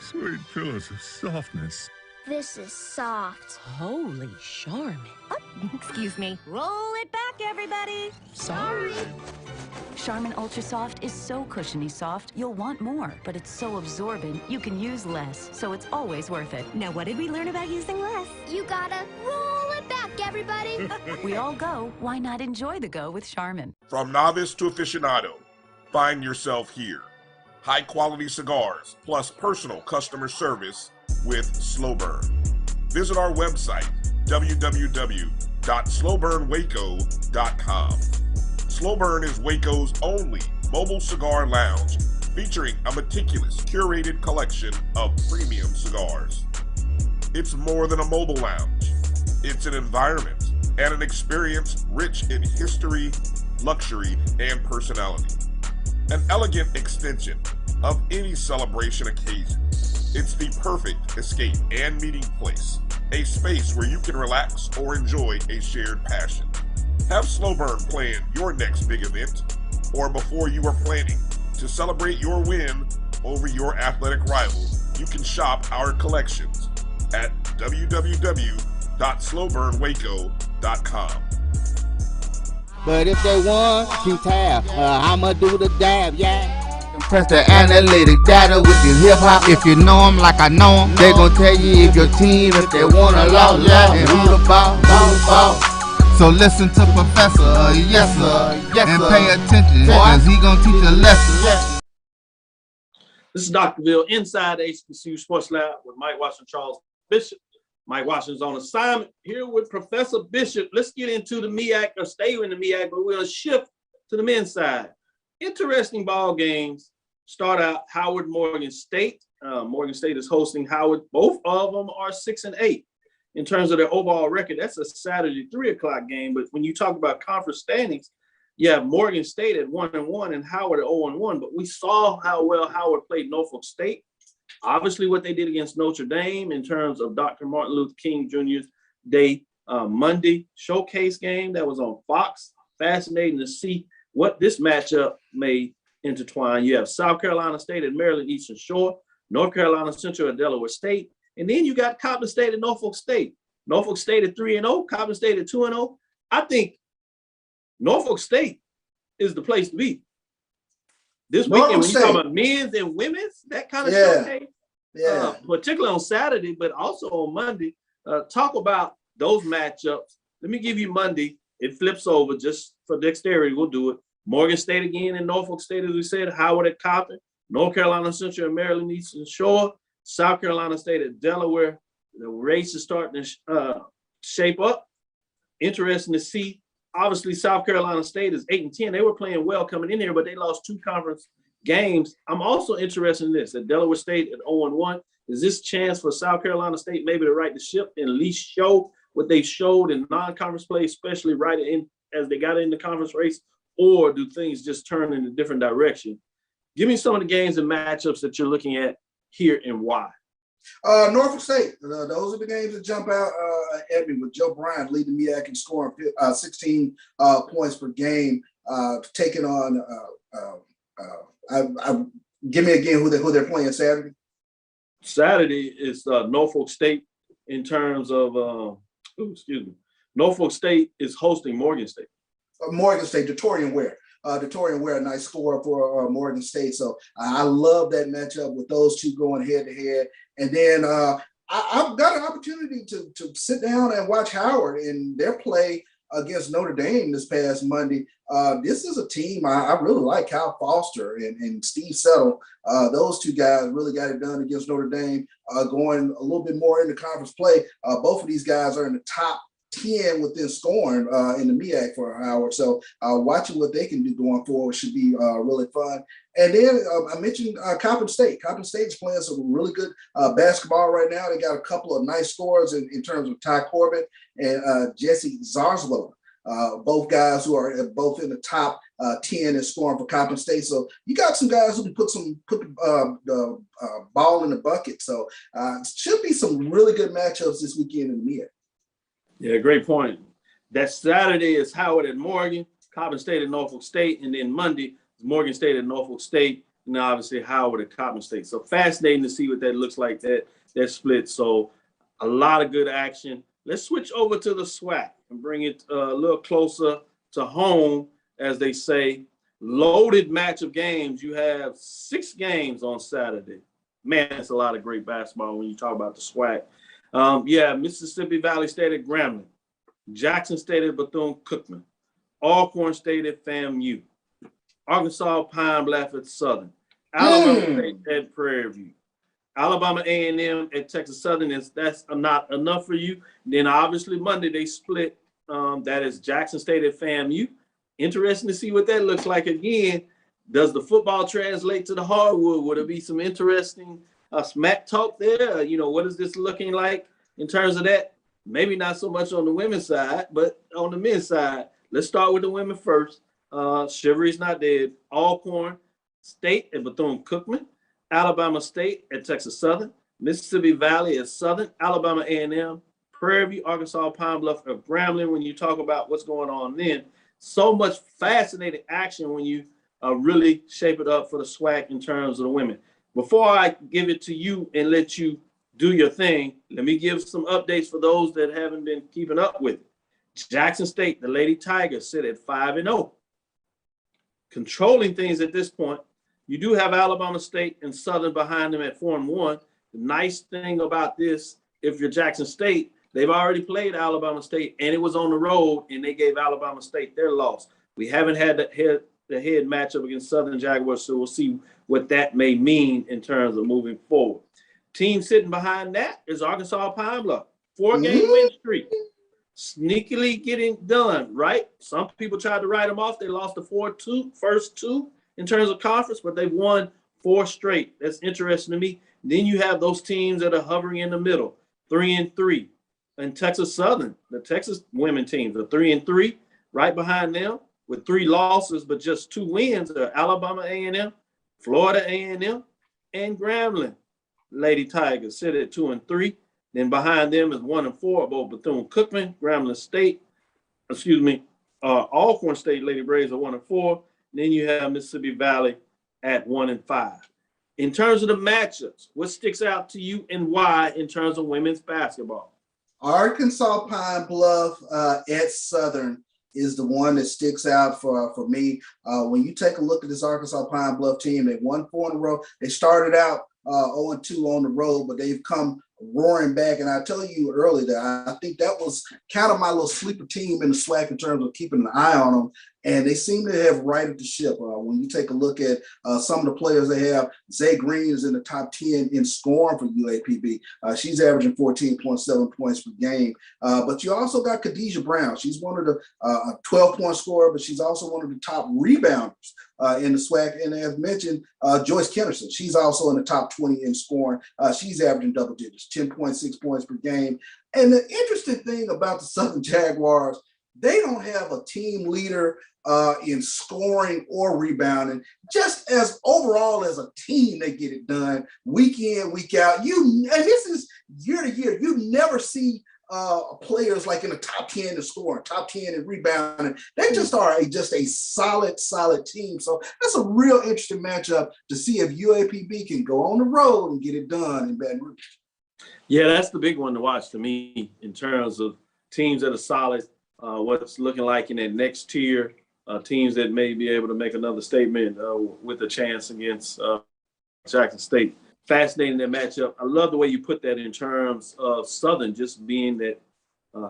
Sweet pillows of softness. This is soft. Holy Charmin. Oh, excuse me. Roll it back, everybody. Sorry. Charmin Ultra Soft is so cushiony soft, you'll want more, but it's so absorbent, you can use less, so it's always worth it. Now, what did we learn about using less? You gotta roll it back, everybody. We all go, why not enjoy the go with Charmin? From novice to aficionado, find yourself here. High-quality cigars plus personal customer service with Slow Burn. Visit our website, www.slowburnwaco.com. Slow Burn is Waco's only mobile cigar lounge featuring a meticulous, curated collection of premium cigars. It's more than a mobile lounge. It's an environment and an experience rich in history, luxury, and personality. An elegant extension of any celebration occasion. It's the perfect escape and meeting place, a space where you can relax or enjoy a shared passion. Have Slow Burn plan your next big event, or before you are planning to celebrate your win over your athletic rival, you can shop our collections at www.slowburnwaco.com. But if they want, keep tab. I'ma do the dab, yeah. Press the analytic data with your hip hop. If you know them like I know them, they gon' tell you if your team, if they wanna lose, and who the ball. So listen to Professor, yes sir, and pay attention, cause he gon' teach a lesson. This is Dr. Bill inside the HBCU Sports Lab with Mike Washington, Charles Bishop. Mike Washington's on assignment here with Professor Bishop. Let's get into the MEAC, or stay in the MEAC, but we're gonna shift to the men's side. Interesting ball games. Start out Howard, Morgan State. Morgan State is hosting Howard. Both of them are 6-8 in terms of their overall record. That's a Saturday 3:00 game. But when you talk about conference standings, you have Morgan State at 1-1 and Howard at 0-1. But we saw how well Howard played Norfolk State. Obviously, what they did against Notre Dame in terms of Dr. Martin Luther King Jr.'s Day Monday showcase game that was on Fox. Fascinating to see what this matchup may intertwine. You have South Carolina State at Maryland Eastern Shore, North Carolina Central at Delaware State, and then you got Coppin State at Norfolk State. Norfolk State at 3-0, Coppin State at 2-0. I think Norfolk State is the place to be. This weekend, when you talk about men's and women's, that kind of showcase, particularly on Saturday, but also on Monday. Talk about those matchups. Let me give you Monday. It flips over just for dexterity. We'll do it. Morgan State again in Norfolk State, as we said. Howard at Coppin. North Carolina Central and Maryland Eastern Shore. South Carolina State at Delaware. The race is starting to shape up. Interesting to see. Obviously, South Carolina State is 8-10. They were playing well coming in here, but they lost 2 conference games. I'm also interested in this. At Delaware State at 0-1, is this chance for South Carolina State maybe to right the ship and at least show what they showed in non-conference play, especially right in as they got in the conference race, or do things just turn in a different direction? Give me some of the games and matchups that you're looking at here and why. Norfolk State, those are the games that jump out at me, with Joe Bryant leading the MEAC and scoring 16 points per game, taking on give me again who they're playing Saturday. Saturday is Norfolk State in terms of Norfolk State is hosting Morgan State. Morgan State, Datorian Ware. Datorian Ware, a nice score for Morgan State. So I love that matchup with those two going head to head. And then I've got an opportunity to sit down and watch Howard in their play against Notre Dame this past Monday. This is a team I really like. Kyle Foster and Steve Settle. Those two guys really got it done against Notre Dame, going a little bit more into conference play. Both of these guys are in the top 10 within scoring in the MEAC for Howard. So watching what they can do going forward should be really fun. And then I mentioned Coppin State. Coppin State is playing some really good basketball right now. They got a couple of nice scores in terms of Ty Corbett and Jesse Zarzalo. Both guys who are both in the top 10 in scoring for Coppin State. So you got some guys who can put the ball in the bucket. So should be some really good matchups this weekend in the MEAC. Yeah, great point. That Saturday is Howard at Morgan, Coppin State at Norfolk State, and then Monday is Morgan State at Norfolk State, and obviously Howard at Coppin State. So fascinating to see what that looks like, that split. So a lot of good action. Let's switch over to the SWAC and bring it a little closer to home, as they say. Loaded match of games. You have 6 games on Saturday. Man, that's a lot of great basketball when you talk about the SWAC. Mississippi Valley State at Grambling, Jackson State at Bethune-Cookman, Alcorn State at FAMU, Arkansas Pine Bluff at Southern, Alabama State at Prairie View, Alabama A&M at Texas Southern. That's not enough for you. Then obviously Monday they split. That is Jackson State at FAMU. Interesting to see what that looks like again. Does the football translate to the hardwood? Would it be some interesting smack talk there? What is this looking like in terms of that? Maybe not so much on the women's side, but on the men's side. Let's start with the women first. Chivalry's not dead. Alcorn State at Bethune-Cookman, Alabama State at Texas Southern, Mississippi Valley at Southern, Alabama A&M, Prairie View, Arkansas Pine Bluff of Grambling. When you talk about what's going on then, so much fascinating action when you really shape it up for the SWAC in terms of the women. Before I give it to you and let you do your thing, let me give some updates for those that haven't been keeping up with it. Jackson State, the Lady Tigers, sit at 5-0. Controlling things at this point. You do have Alabama State and Southern behind them at 4-1. The nice thing about this, if you're Jackson State, they've already played Alabama State, and it was on the road, and they gave Alabama State their loss. We haven't had the head matchup against Southern Jaguars, so we'll see what that may mean in terms of moving forward. Team sitting behind that is Arkansas Pine Bluff. 4-game win streak. Sneakily getting done, right? Some people tried to write them off. They lost the first two in terms of conference, but they've won 4 straight. That's interesting to me. Then you have those teams that are hovering in the middle, 3-3. And Texas Southern, the Texas women teams are 3-3. Right behind them with 3 losses, but just 2 wins are Alabama A&M, Florida A&M, and Grambling. Lady Tigers sit at 2-3. Then behind them is 1-4, both Bethune-Cookman, Grambling State, Alcorn State Lady Braves are 1-4. Then you have Mississippi Valley at 1-5. In terms of the matchups, what sticks out to you and why in terms of women's basketball? Arkansas Pine Bluff at Southern is the one that sticks out for me. When you take a look at this Arkansas Pine Bluff team, they won 4 in a row. They started out 0-2 on the road, but they've come roaring back. And I tell you earlier that I think that was kind of my little sleeper team in the SWAC in terms of keeping an eye on them. And they seem to have righted the ship. When you take a look at some of the players they have, Zay Green is in the top 10 in scoring for UAPB. She's averaging 14.7 points per game. But you also got Khadijah Brown. She's one of the 12-point scorer, but she's also one of the top rebounders in the SWAC. And as mentioned, Joyce Kennerson, she's also in the top 20 in scoring. She's averaging double digits, 10.6 points per game. And the interesting thing about the Southern Jaguars, they don't have a team leader in scoring or rebounding. Just as overall as a team, they get it done week in, week out. And this is year to year. You never see players like in the top 10 in scoring, top 10 in rebounding. They just are just a solid team. So that's a real interesting matchup to see if UAPB can go on the road and get it done in Baton Rouge. Yeah, that's the big one to watch to me in terms of teams that are solid. What's looking like in that next tier, teams that may be able to make another statement with a chance against Jackson State. Fascinating, that matchup. I love the way you put that in terms of Southern just being that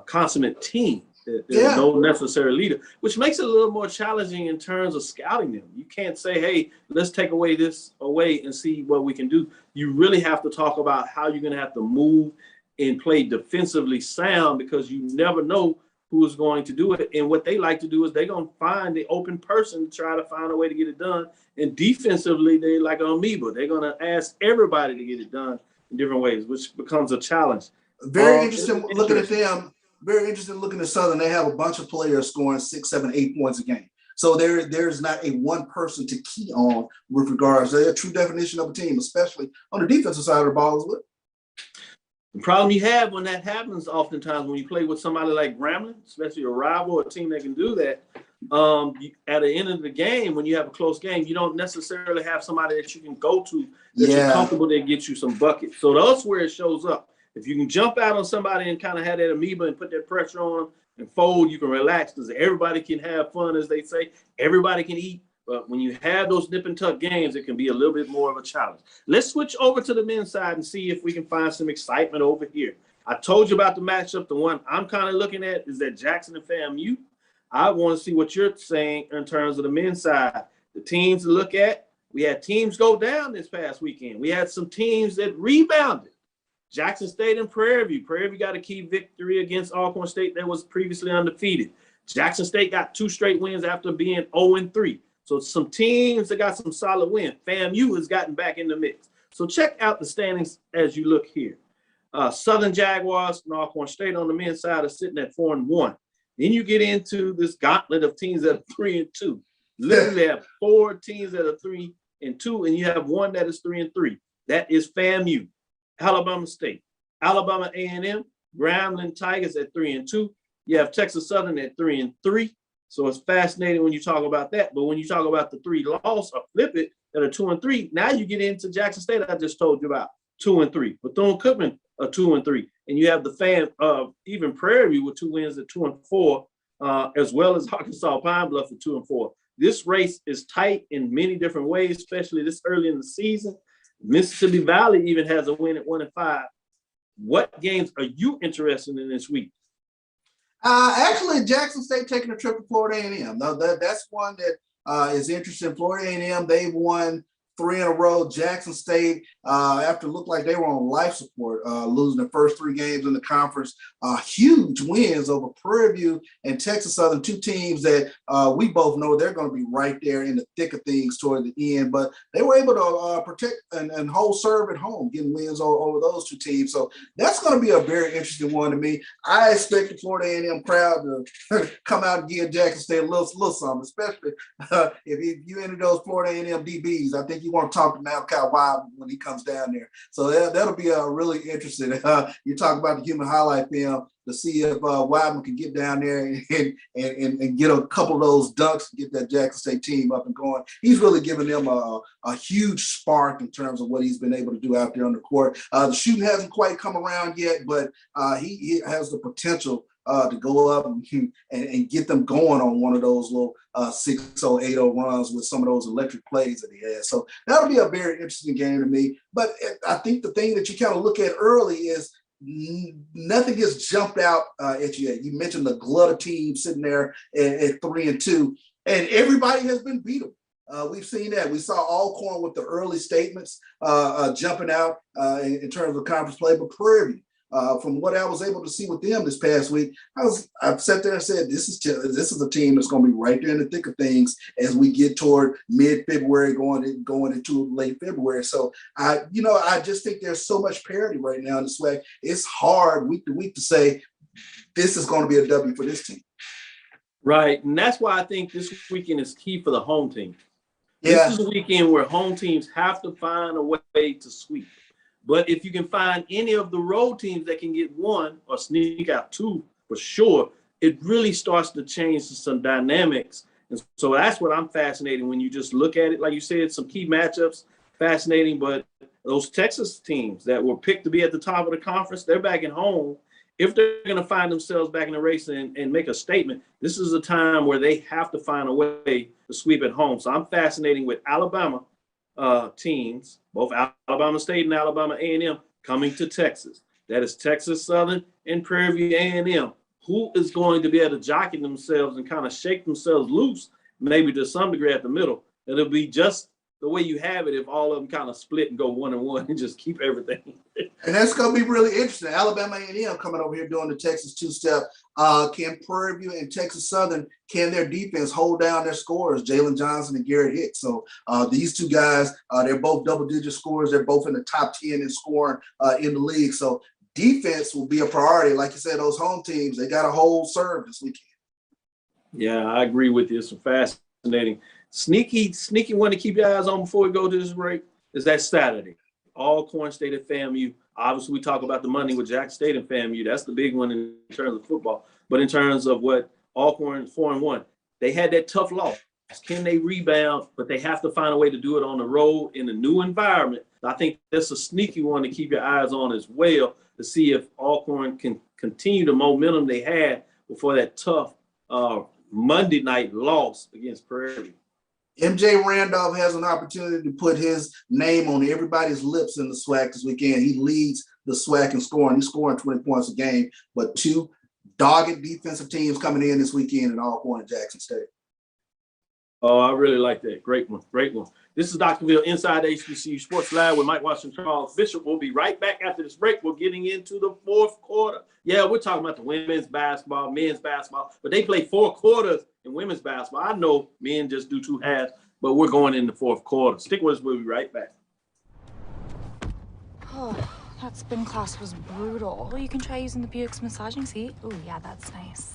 consummate team. There's no necessary leader, which makes it a little more challenging in terms of scouting them. You can't say, hey, let's take this away and see what we can do. You really have to talk about how you're going to have to move and play defensively sound, because you never know who is going to do it. And what they like to do is they're going to find the open person to try to find a way to get it done. And defensively, they're like an amoeba. They're going to ask everybody to get it done in different ways, which becomes a challenge. Very interesting looking at them. Very interesting looking at Southern. They have a bunch of players scoring 6, 7, 8 points a game. So there's not a one person to key on with regards to a true definition of a team, especially on the defensive side of the ball as well. The problem you have when that happens oftentimes when you play with somebody like Grambling, especially a rival or a team that can do that, at the end of the game, when you have a close game, you don't necessarily have somebody that you can go to that you're comfortable that gets you some buckets. So that's where it shows up. If you can jump out on somebody and kind of have that amoeba and put that pressure on them and fold, you can relax because everybody can have fun, as they say. Everybody can eat. But when you have those nip and tuck games, it can be a little bit more of a challenge. Let's switch over to the men's side and see if we can find some excitement over here. I told you about the matchup. The one I'm kind of looking at is that Jackson and FAMU. I want to see what you're saying in terms of the men's side. The teams to look at, we had teams go down this past weekend. We had some teams that rebounded. Jackson State and Prairie View. Prairie View got a key victory against Alcorn State that was previously undefeated. Jackson State got 2 straight wins after being 0-3. So some teams that got some solid wins. FAMU has gotten back in the mix. So check out the standings as you look here. Southern Jaguars and Alcorn State on the men's side are sitting at 4-1. Then you get into this gauntlet of teams that are 3-2. Literally have 4 teams that are 3-2, and you have one that is 3-3. That is FAMU, Alabama State, Alabama A&M, Grambling Tigers at 3-2. You have Texas Southern at 3-3. So it's fascinating when you talk about that. But when you talk about the 3 loss or flip it that are 2-3, now you get into Jackson State. I just told you about 2-3. Bethune-Cookman are 2-3, and you have the fan of even Prairie View with 2 wins at 2-4, as well as Arkansas Pine Bluff at 2-4. This race is tight in many different ways, especially this early in the season. Mississippi Valley even has a win at 1-5. What games are you interested in this week? Actually, Jackson State taking a trip to Florida A&M. No, that's one that is interesting. Florida A&M, they've won 3 in a row. Jackson State, after it looked like they were on life support, losing the first 3 games in the conference, huge wins over Prairie View and Texas Southern, 2 teams that we both know they're going to be right there in the thick of things toward the end. But they were able to protect and hold serve at home, getting wins over those 2 teams. So that's going to be a very interesting one to me. I expect the Florida A&M crowd to come out and give Jackson State a little something, especially if you enter those Florida A&M DBs. I think you want to talk to Malachi Wild when he comes down there. So that'll be really interesting. You talk about the human highlight film to see if Wideman can get down there and get a couple of those dunks and get that Jackson State team up and going. He's really given them a huge spark in terms of what he's been able to do out there on the court. The shooting hasn't quite come around yet, but he has the potential to go up and get them going on one of those little 6-0, 8-0 runs with some of those electric plays that he has. So that'll be a very interesting game to me. But I think the thing that you kind of look at early is nothing has jumped out at you yet. You mentioned the glut of teams sitting there at 3-2, and everybody has been beatable. We've seen that. We saw Alcorn with the early statements jumping out in terms of conference play, but Prairie, from what I was able to see with them this past week, I sat there and said, this is a team that's going to be right there in the thick of things as we get toward mid-February, going into late February. So I just think there's so much parity right now in the SWAC. It's hard week to week to say this is going to be a W for this team. Right, and that's why I think this weekend is key for the home team. Yeah. This is a weekend where home teams have to find a way to sweep. But if you can find any of the road teams that can get one or sneak out two for sure, it really starts to change some dynamics. And so that's what I'm fascinated when you just look at it. Like you said, some key matchups, fascinating. But those Texas teams that were picked to be at the top of the conference, they're back at home. If they're going to find themselves back in the race and make a statement, this is a time where they have to find a way to sweep at home. So I'm fascinated with Alabama teams, both Alabama State and Alabama A&M, coming to Texas. That is Texas Southern and Prairie View A&M. Who is going to be able to jockey themselves and kind of shake themselves loose, maybe to some degree at the middle? It'll be just the way you have it if all of them kind of split and go 1-1 and just keep everything. And that's going to be really interesting. Alabama A&M coming over here doing the Texas two-step. Can Prairie View and Texas Southern, can their defense hold down their scorers, Jalen Johnson and Garrett Hicks? So these two guys, they're both double-digit scorers. They're both in the top 10 in scoring in the league. So defense will be a priority. Like you said, those home teams, they got to hold serve this weekend. Yeah, I agree with you. It's fascinating. Sneaky one to keep your eyes on before we go to this break is that Saturday. Alcorn State at FAMU. Obviously, we talk about the Monday with Jackson State and FAMU. That's the big one in terms of football. But in terms of what Alcorn 4-1, they had that tough loss. Can they rebound? But they have to find a way to do it on the road in a new environment. I think that's a sneaky one to keep your eyes on as well, to see if Alcorn can continue the momentum they had before that tough Monday night loss against Prairie. MJ Randolph has an opportunity to put his name on everybody's lips in the SWAC this weekend. He leads the SWAC in scoring. He's scoring 20 points a game, but two dogged defensive teams coming in this weekend in Alcorn and Jackson State. Oh, I really like that. Great one. Great one. This is Dr. Bill inside the HBCU Sports Lab with Mike Washington, Charles Bishop. We'll be right back after this break. We're getting into the fourth quarter. Yeah, we're talking about the women's basketball, men's basketball, but they play 4 quarters in women's basketball. I know men just do 2 halves, but we're going in the fourth quarter. Stick with us. We'll be right back. Oh, that spin class was brutal. Well, you can try using the Buick's massaging seat. Ooh, yeah, that's nice.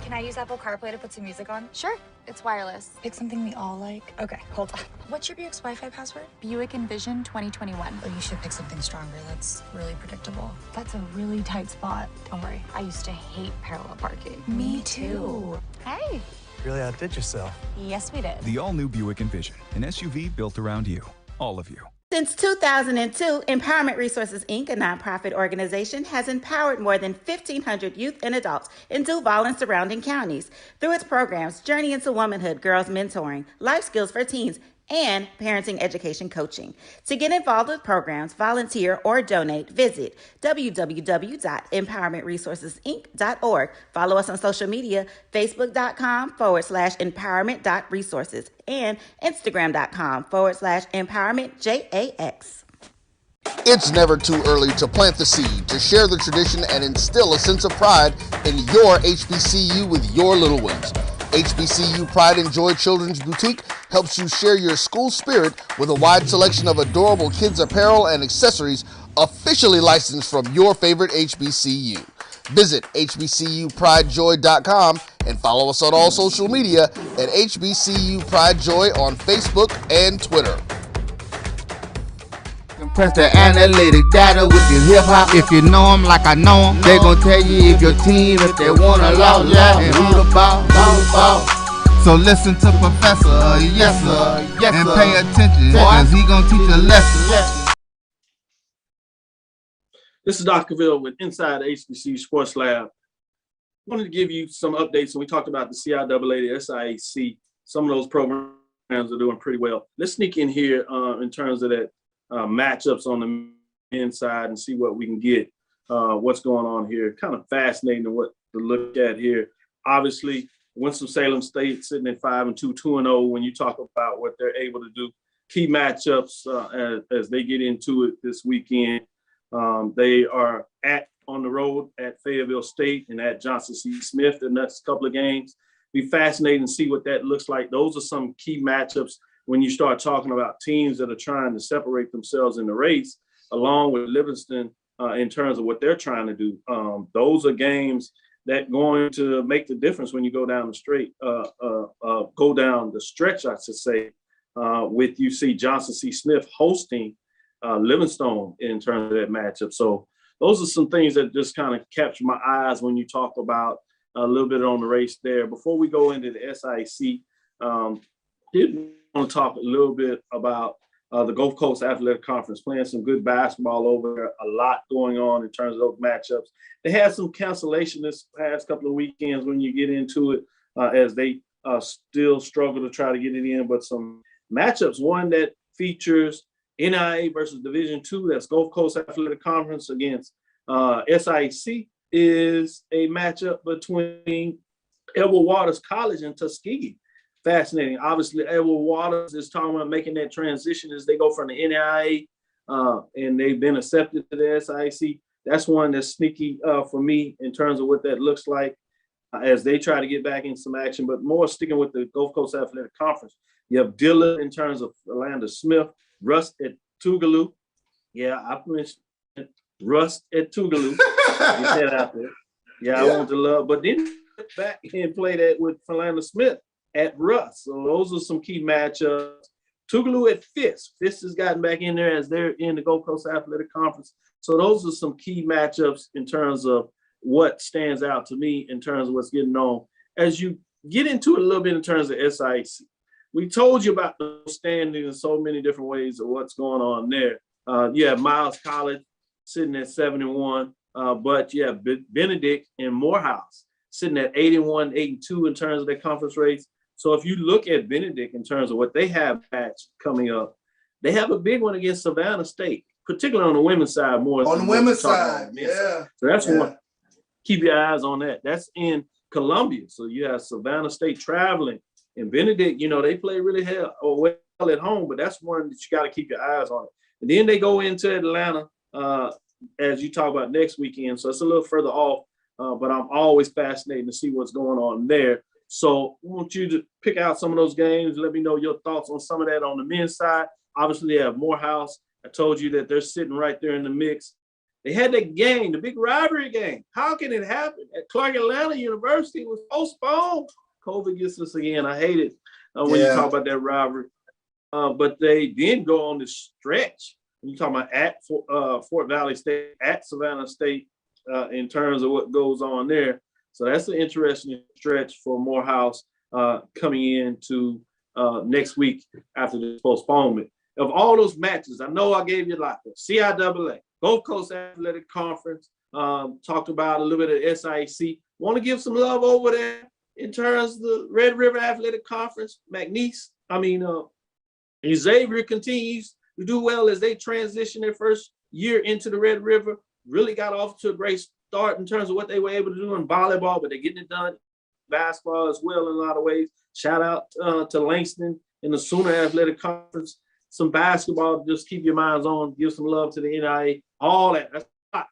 Can I use Apple CarPlay to put some music on? Sure. It's wireless. Pick something we all like. Okay, hold on. What's your Buick's Wi-Fi password? Buick Envision 2021. Oh, you should pick something stronger. That's really predictable. That's a really tight spot. Don't worry, I used to hate parallel parking. Me too. Hey. Really outdid yourself. Yes, we did. The all-new Buick Envision, an SUV built around you, all of you. Since 2002, Empowerment Resources, Inc., a nonprofit organization, has empowered more than 1,500 youth and adults in Duval and surrounding counties through its programs Journey into Womanhood, Girls Mentoring, Life Skills for Teens, and Parenting Education Coaching. To get involved with programs, volunteer, or donate, visit www.empowermentresourcesinc.org. Follow us on social media, facebook.com/empowerment.resources and instagram.com/empowermentjax. It's never too early to plant the seed, to share the tradition, and instill a sense of pride in your HBCU with your little ones. HBCU Pride and Joy Children's Boutique helps you share your school spirit with a wide selection of adorable kids' apparel and accessories officially licensed from your favorite HBCU. Visit hbcupridejoy.com and follow us on all social media at HBCU Pride Joy on Facebook and Twitter. Press the analytic data with your hip hop. If you know them like I know them, they gon' tell you if your team, if they wanna lose, and who the ball. So listen to Professor, yes sir, and pay attention, cause he gon' teach a lesson. This is Dr. Ville with Inside the HBCU Sports Lab. wanted to give you some updates. And we talked about the CIAA, the SIAC. Some of those programs are doing pretty well. Let's sneak in here in terms of that matchups on the men's side and see what we can get. What's going on here? Kind of fascinating what to look at here. Obviously, Winston-Salem State sitting at 5-2, 2-0. When you talk about what they're able to do, key matchups as they get into it this weekend. They are on the road at Fayetteville State and at Johnson C. Smith the next couple of games. Be fascinating to see what that looks like. Those are some key matchups when you start talking about teams that are trying to separate themselves in the race, along with Livingston in terms of what they're trying to do. Those are games that going to make the difference when you go down the stretch, I should say, with UC Johnson C. Smith hosting Livingstone in terms of that matchup. So those are some things that just kind of capture my eyes when you talk about a little bit on the race there. Before we go into the SIC, did want to talk a little bit about the Gulf Coast Athletic Conference, playing some good basketball over there, a lot going on in terms of those matchups. They had some cancellation this past couple of weekends when you get into it, as they still struggle to try to get it in, but some matchups, one that features NIA versus Division II, that's Gulf Coast Athletic Conference against SIC, is a matchup between Edward Waters College and Tuskegee. Fascinating. Obviously, Edward Waters is talking about making that transition as they go from the NIA and they've been accepted to the SIC. That's one that's sneaky for me in terms of what that looks like as they try to get back in some action, but more sticking with the Gulf Coast Athletic Conference. You have Dillon in terms of Orlando Smith, Rust at Tougaloo. Yeah, I mentioned Rust at Tougaloo. Get that out there. Yeah, I want to love. But then back and play that with Orlando Smith at Rust. So those are some key matchups. Tougaloo at Fisk. Fisk has gotten back in there as they're in the Gulf Coast Athletic Conference. So those are some key matchups in terms of what stands out to me in terms of what's getting on. As you get into it a little bit in terms of SIC, we told you about the standing in so many different ways of what's going on there. You have Miles College sitting at 7-1, but you have Benedict and Morehouse sitting at 8-1, 8-2 in terms of their conference race. So if you look at Benedict in terms of what they have match coming up, they have a big one against Savannah State, particularly on the women's side more. On the women's side, yeah. So that's one. Keep your eyes on that. That's in Columbia. So you have Savannah State traveling. And Benedict, they play really well at home, but that's one that you got to keep your eyes on. And then they go into Atlanta, as you talk about next weekend. So it's a little further off, but I'm always fascinated to see what's going on there. So I want you to pick out some of those games. Let me know your thoughts on some of that on the men's side. Obviously, they have Morehouse. I told you that they're sitting right there in the mix. They had that game, the big rivalry game. How can it happen? At Clark Atlanta University was postponed. COVID gets us again. I hate it when you talk about that rivalry. But they didn't go on the stretch. When you talk about at Fort Valley State, at Savannah State, in terms of what goes on there. So that's an interesting stretch for Morehouse coming into next week after this postponement. Of all those matches, I know I gave you a lot. CIAA, Gulf Coast Athletic Conference, talked about a little bit of SIC. Want to give some love over there in terms of the Red River Athletic Conference. Xavier continues to do well as they transition their first year into the Red River. Really got off to a great start in terms of what they were able to do in volleyball, but they're getting it done. Basketball as well in a lot of ways. Shout out to Langston in the Sooner Athletic Conference. Some basketball, just keep your minds on. Give some love to the NIA. All that.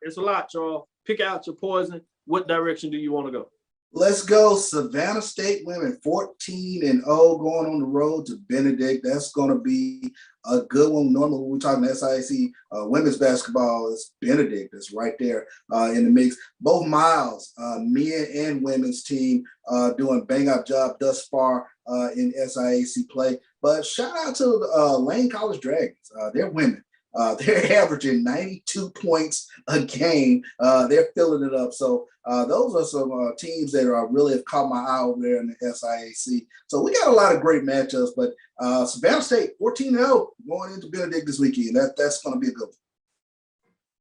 It's a lot, Charles. Pick out your poison. What direction do you want to go? Let's go Savannah State women, 14-0, going on the road to Benedict. That's going to be a good one. Normally, when we're talking SIC women's basketball, it's Benedict that's right there in the mix. Both Miles, men and women's team, doing bang-up job thus far in SIAC play. But shout out to Lane College Dragons. They're women. They're averaging 92 points a game. They're filling it up. So those are some teams that really have caught my eye over there in the SIAC. So we got a lot of great matchups, but Savannah State 14-0 going into Benedict this weekend. That's going to be a good one.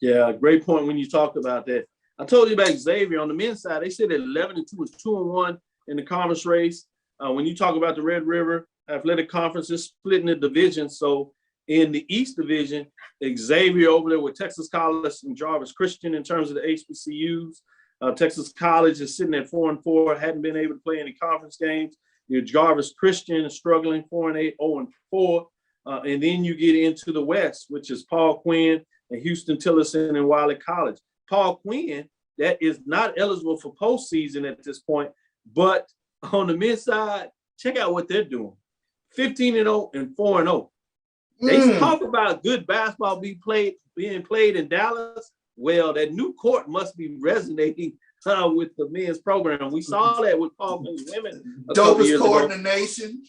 Yeah, great point when you talked about that. I told you about Xavier on the men's side. They sit at 11-2 and 2-1 in the conference race. When you talk about the Red River Athletic Conference, it's split in the division. So in the East Division, Xavier over there with Texas College and Jarvis Christian in terms of the HBCUs. Texas College is sitting at 4-4, hadn't been able to play any conference games. Your Jarvis Christian is struggling 4-8, 0-4. And then you get into the West, which is Paul Quinn and Houston Tillotson and Wiley College. Paul Quinn, that is not eligible for postseason at this point, but on the men's side, check out what they're doing. 15-0 and 4-0. They talk about good basketball being played in Dallas. Well, that new court must be resonating with the men's program. We saw that with Paul Quinn's women. Dopest court in the nation.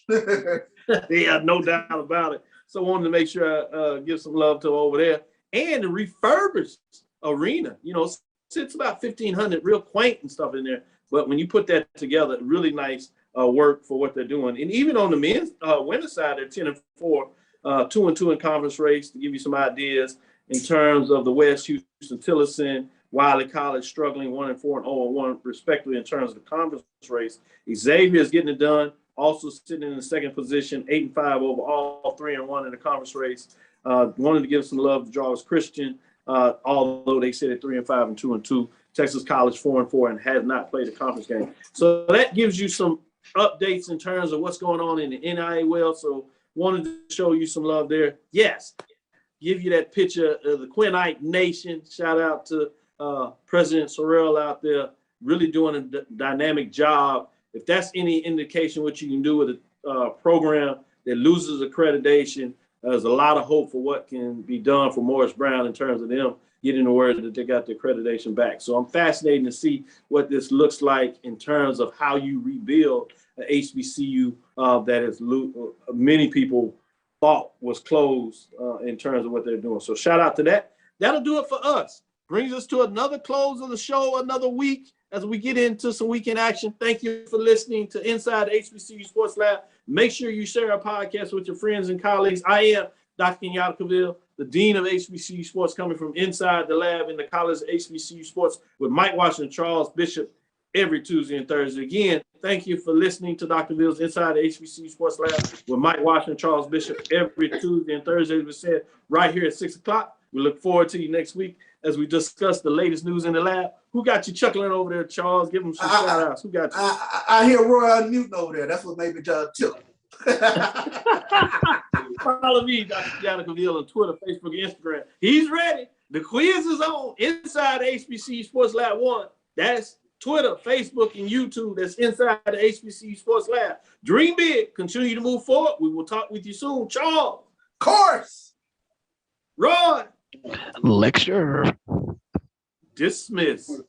Yeah, no doubt about it. So I wanted to make sure I give some love to over there. And the refurbished arena, you know, sits about 1,500, real quaint and stuff in there. But when you put that together, really nice work for what they're doing. And even on the men's women's side, they're 10-4, 2-2 in conference race, to give you some ideas in terms of the West. Houston Tillotson, Wiley College struggling 1-4 and 0-1 respectively in terms of the conference race. Xavier is getting it done, also sitting in the second position, 8-5 over all 3-1 in the conference race. Wanted to give some love to Jarvis Christian, although they sit at 3-5 and 2-2. Texas College 4-4 and has not played a conference game. So that gives you some updates in terms of what's going on in the NIA well. So wanted to show you some love there. Yes, give you that picture of the Quinnite Nation. Shout out to President Sorrell out there, really doing a dynamic job. If that's any indication what you can do with a program that loses accreditation, there's a lot of hope for what can be done for Morris Brown in terms of them getting the word that they got the accreditation back. So I'm fascinated to see what this looks like in terms of how you rebuild an HBCU that is many people thought was closed in terms of what they're doing. So shout out to that. That'll do it for us. Brings us to another close of the show, another week as we get into some weekend action. Thank you for listening to Inside the HBCU Sports Lab. Make sure you share our podcast with your friends and colleagues. I am Dr. Kenyatta Cavill, the Dean of HBCU Sports, coming from inside the lab in the College of HBCU Sports with Mike Washington, Charles Bishop, every Tuesday and Thursday. Again, thank you for listening to Dr. Bill's Inside the HBCU Sports Lab with Mike Washington, Charles Bishop, every Tuesday and Thursday, as we said, right here at 6 o'clock. We look forward to you next week as we discuss the latest news in the lab. Who got you chuckling over there, Charles? Give them some shout outs. Who got you? I hear Roy unmuting over there. That's what made me tilt. Follow me, Dr. Kenyatta Cavill, on Twitter, Facebook, and Instagram. He's ready. The quiz is on. Inside the HBCU Sports Lab 1. That's Twitter, Facebook, and YouTube. That's Inside the HBCU Sports Lab. Dream big. Continue to move forward. We will talk with you soon. Charles. Course. Roy. Lecture. Dismiss.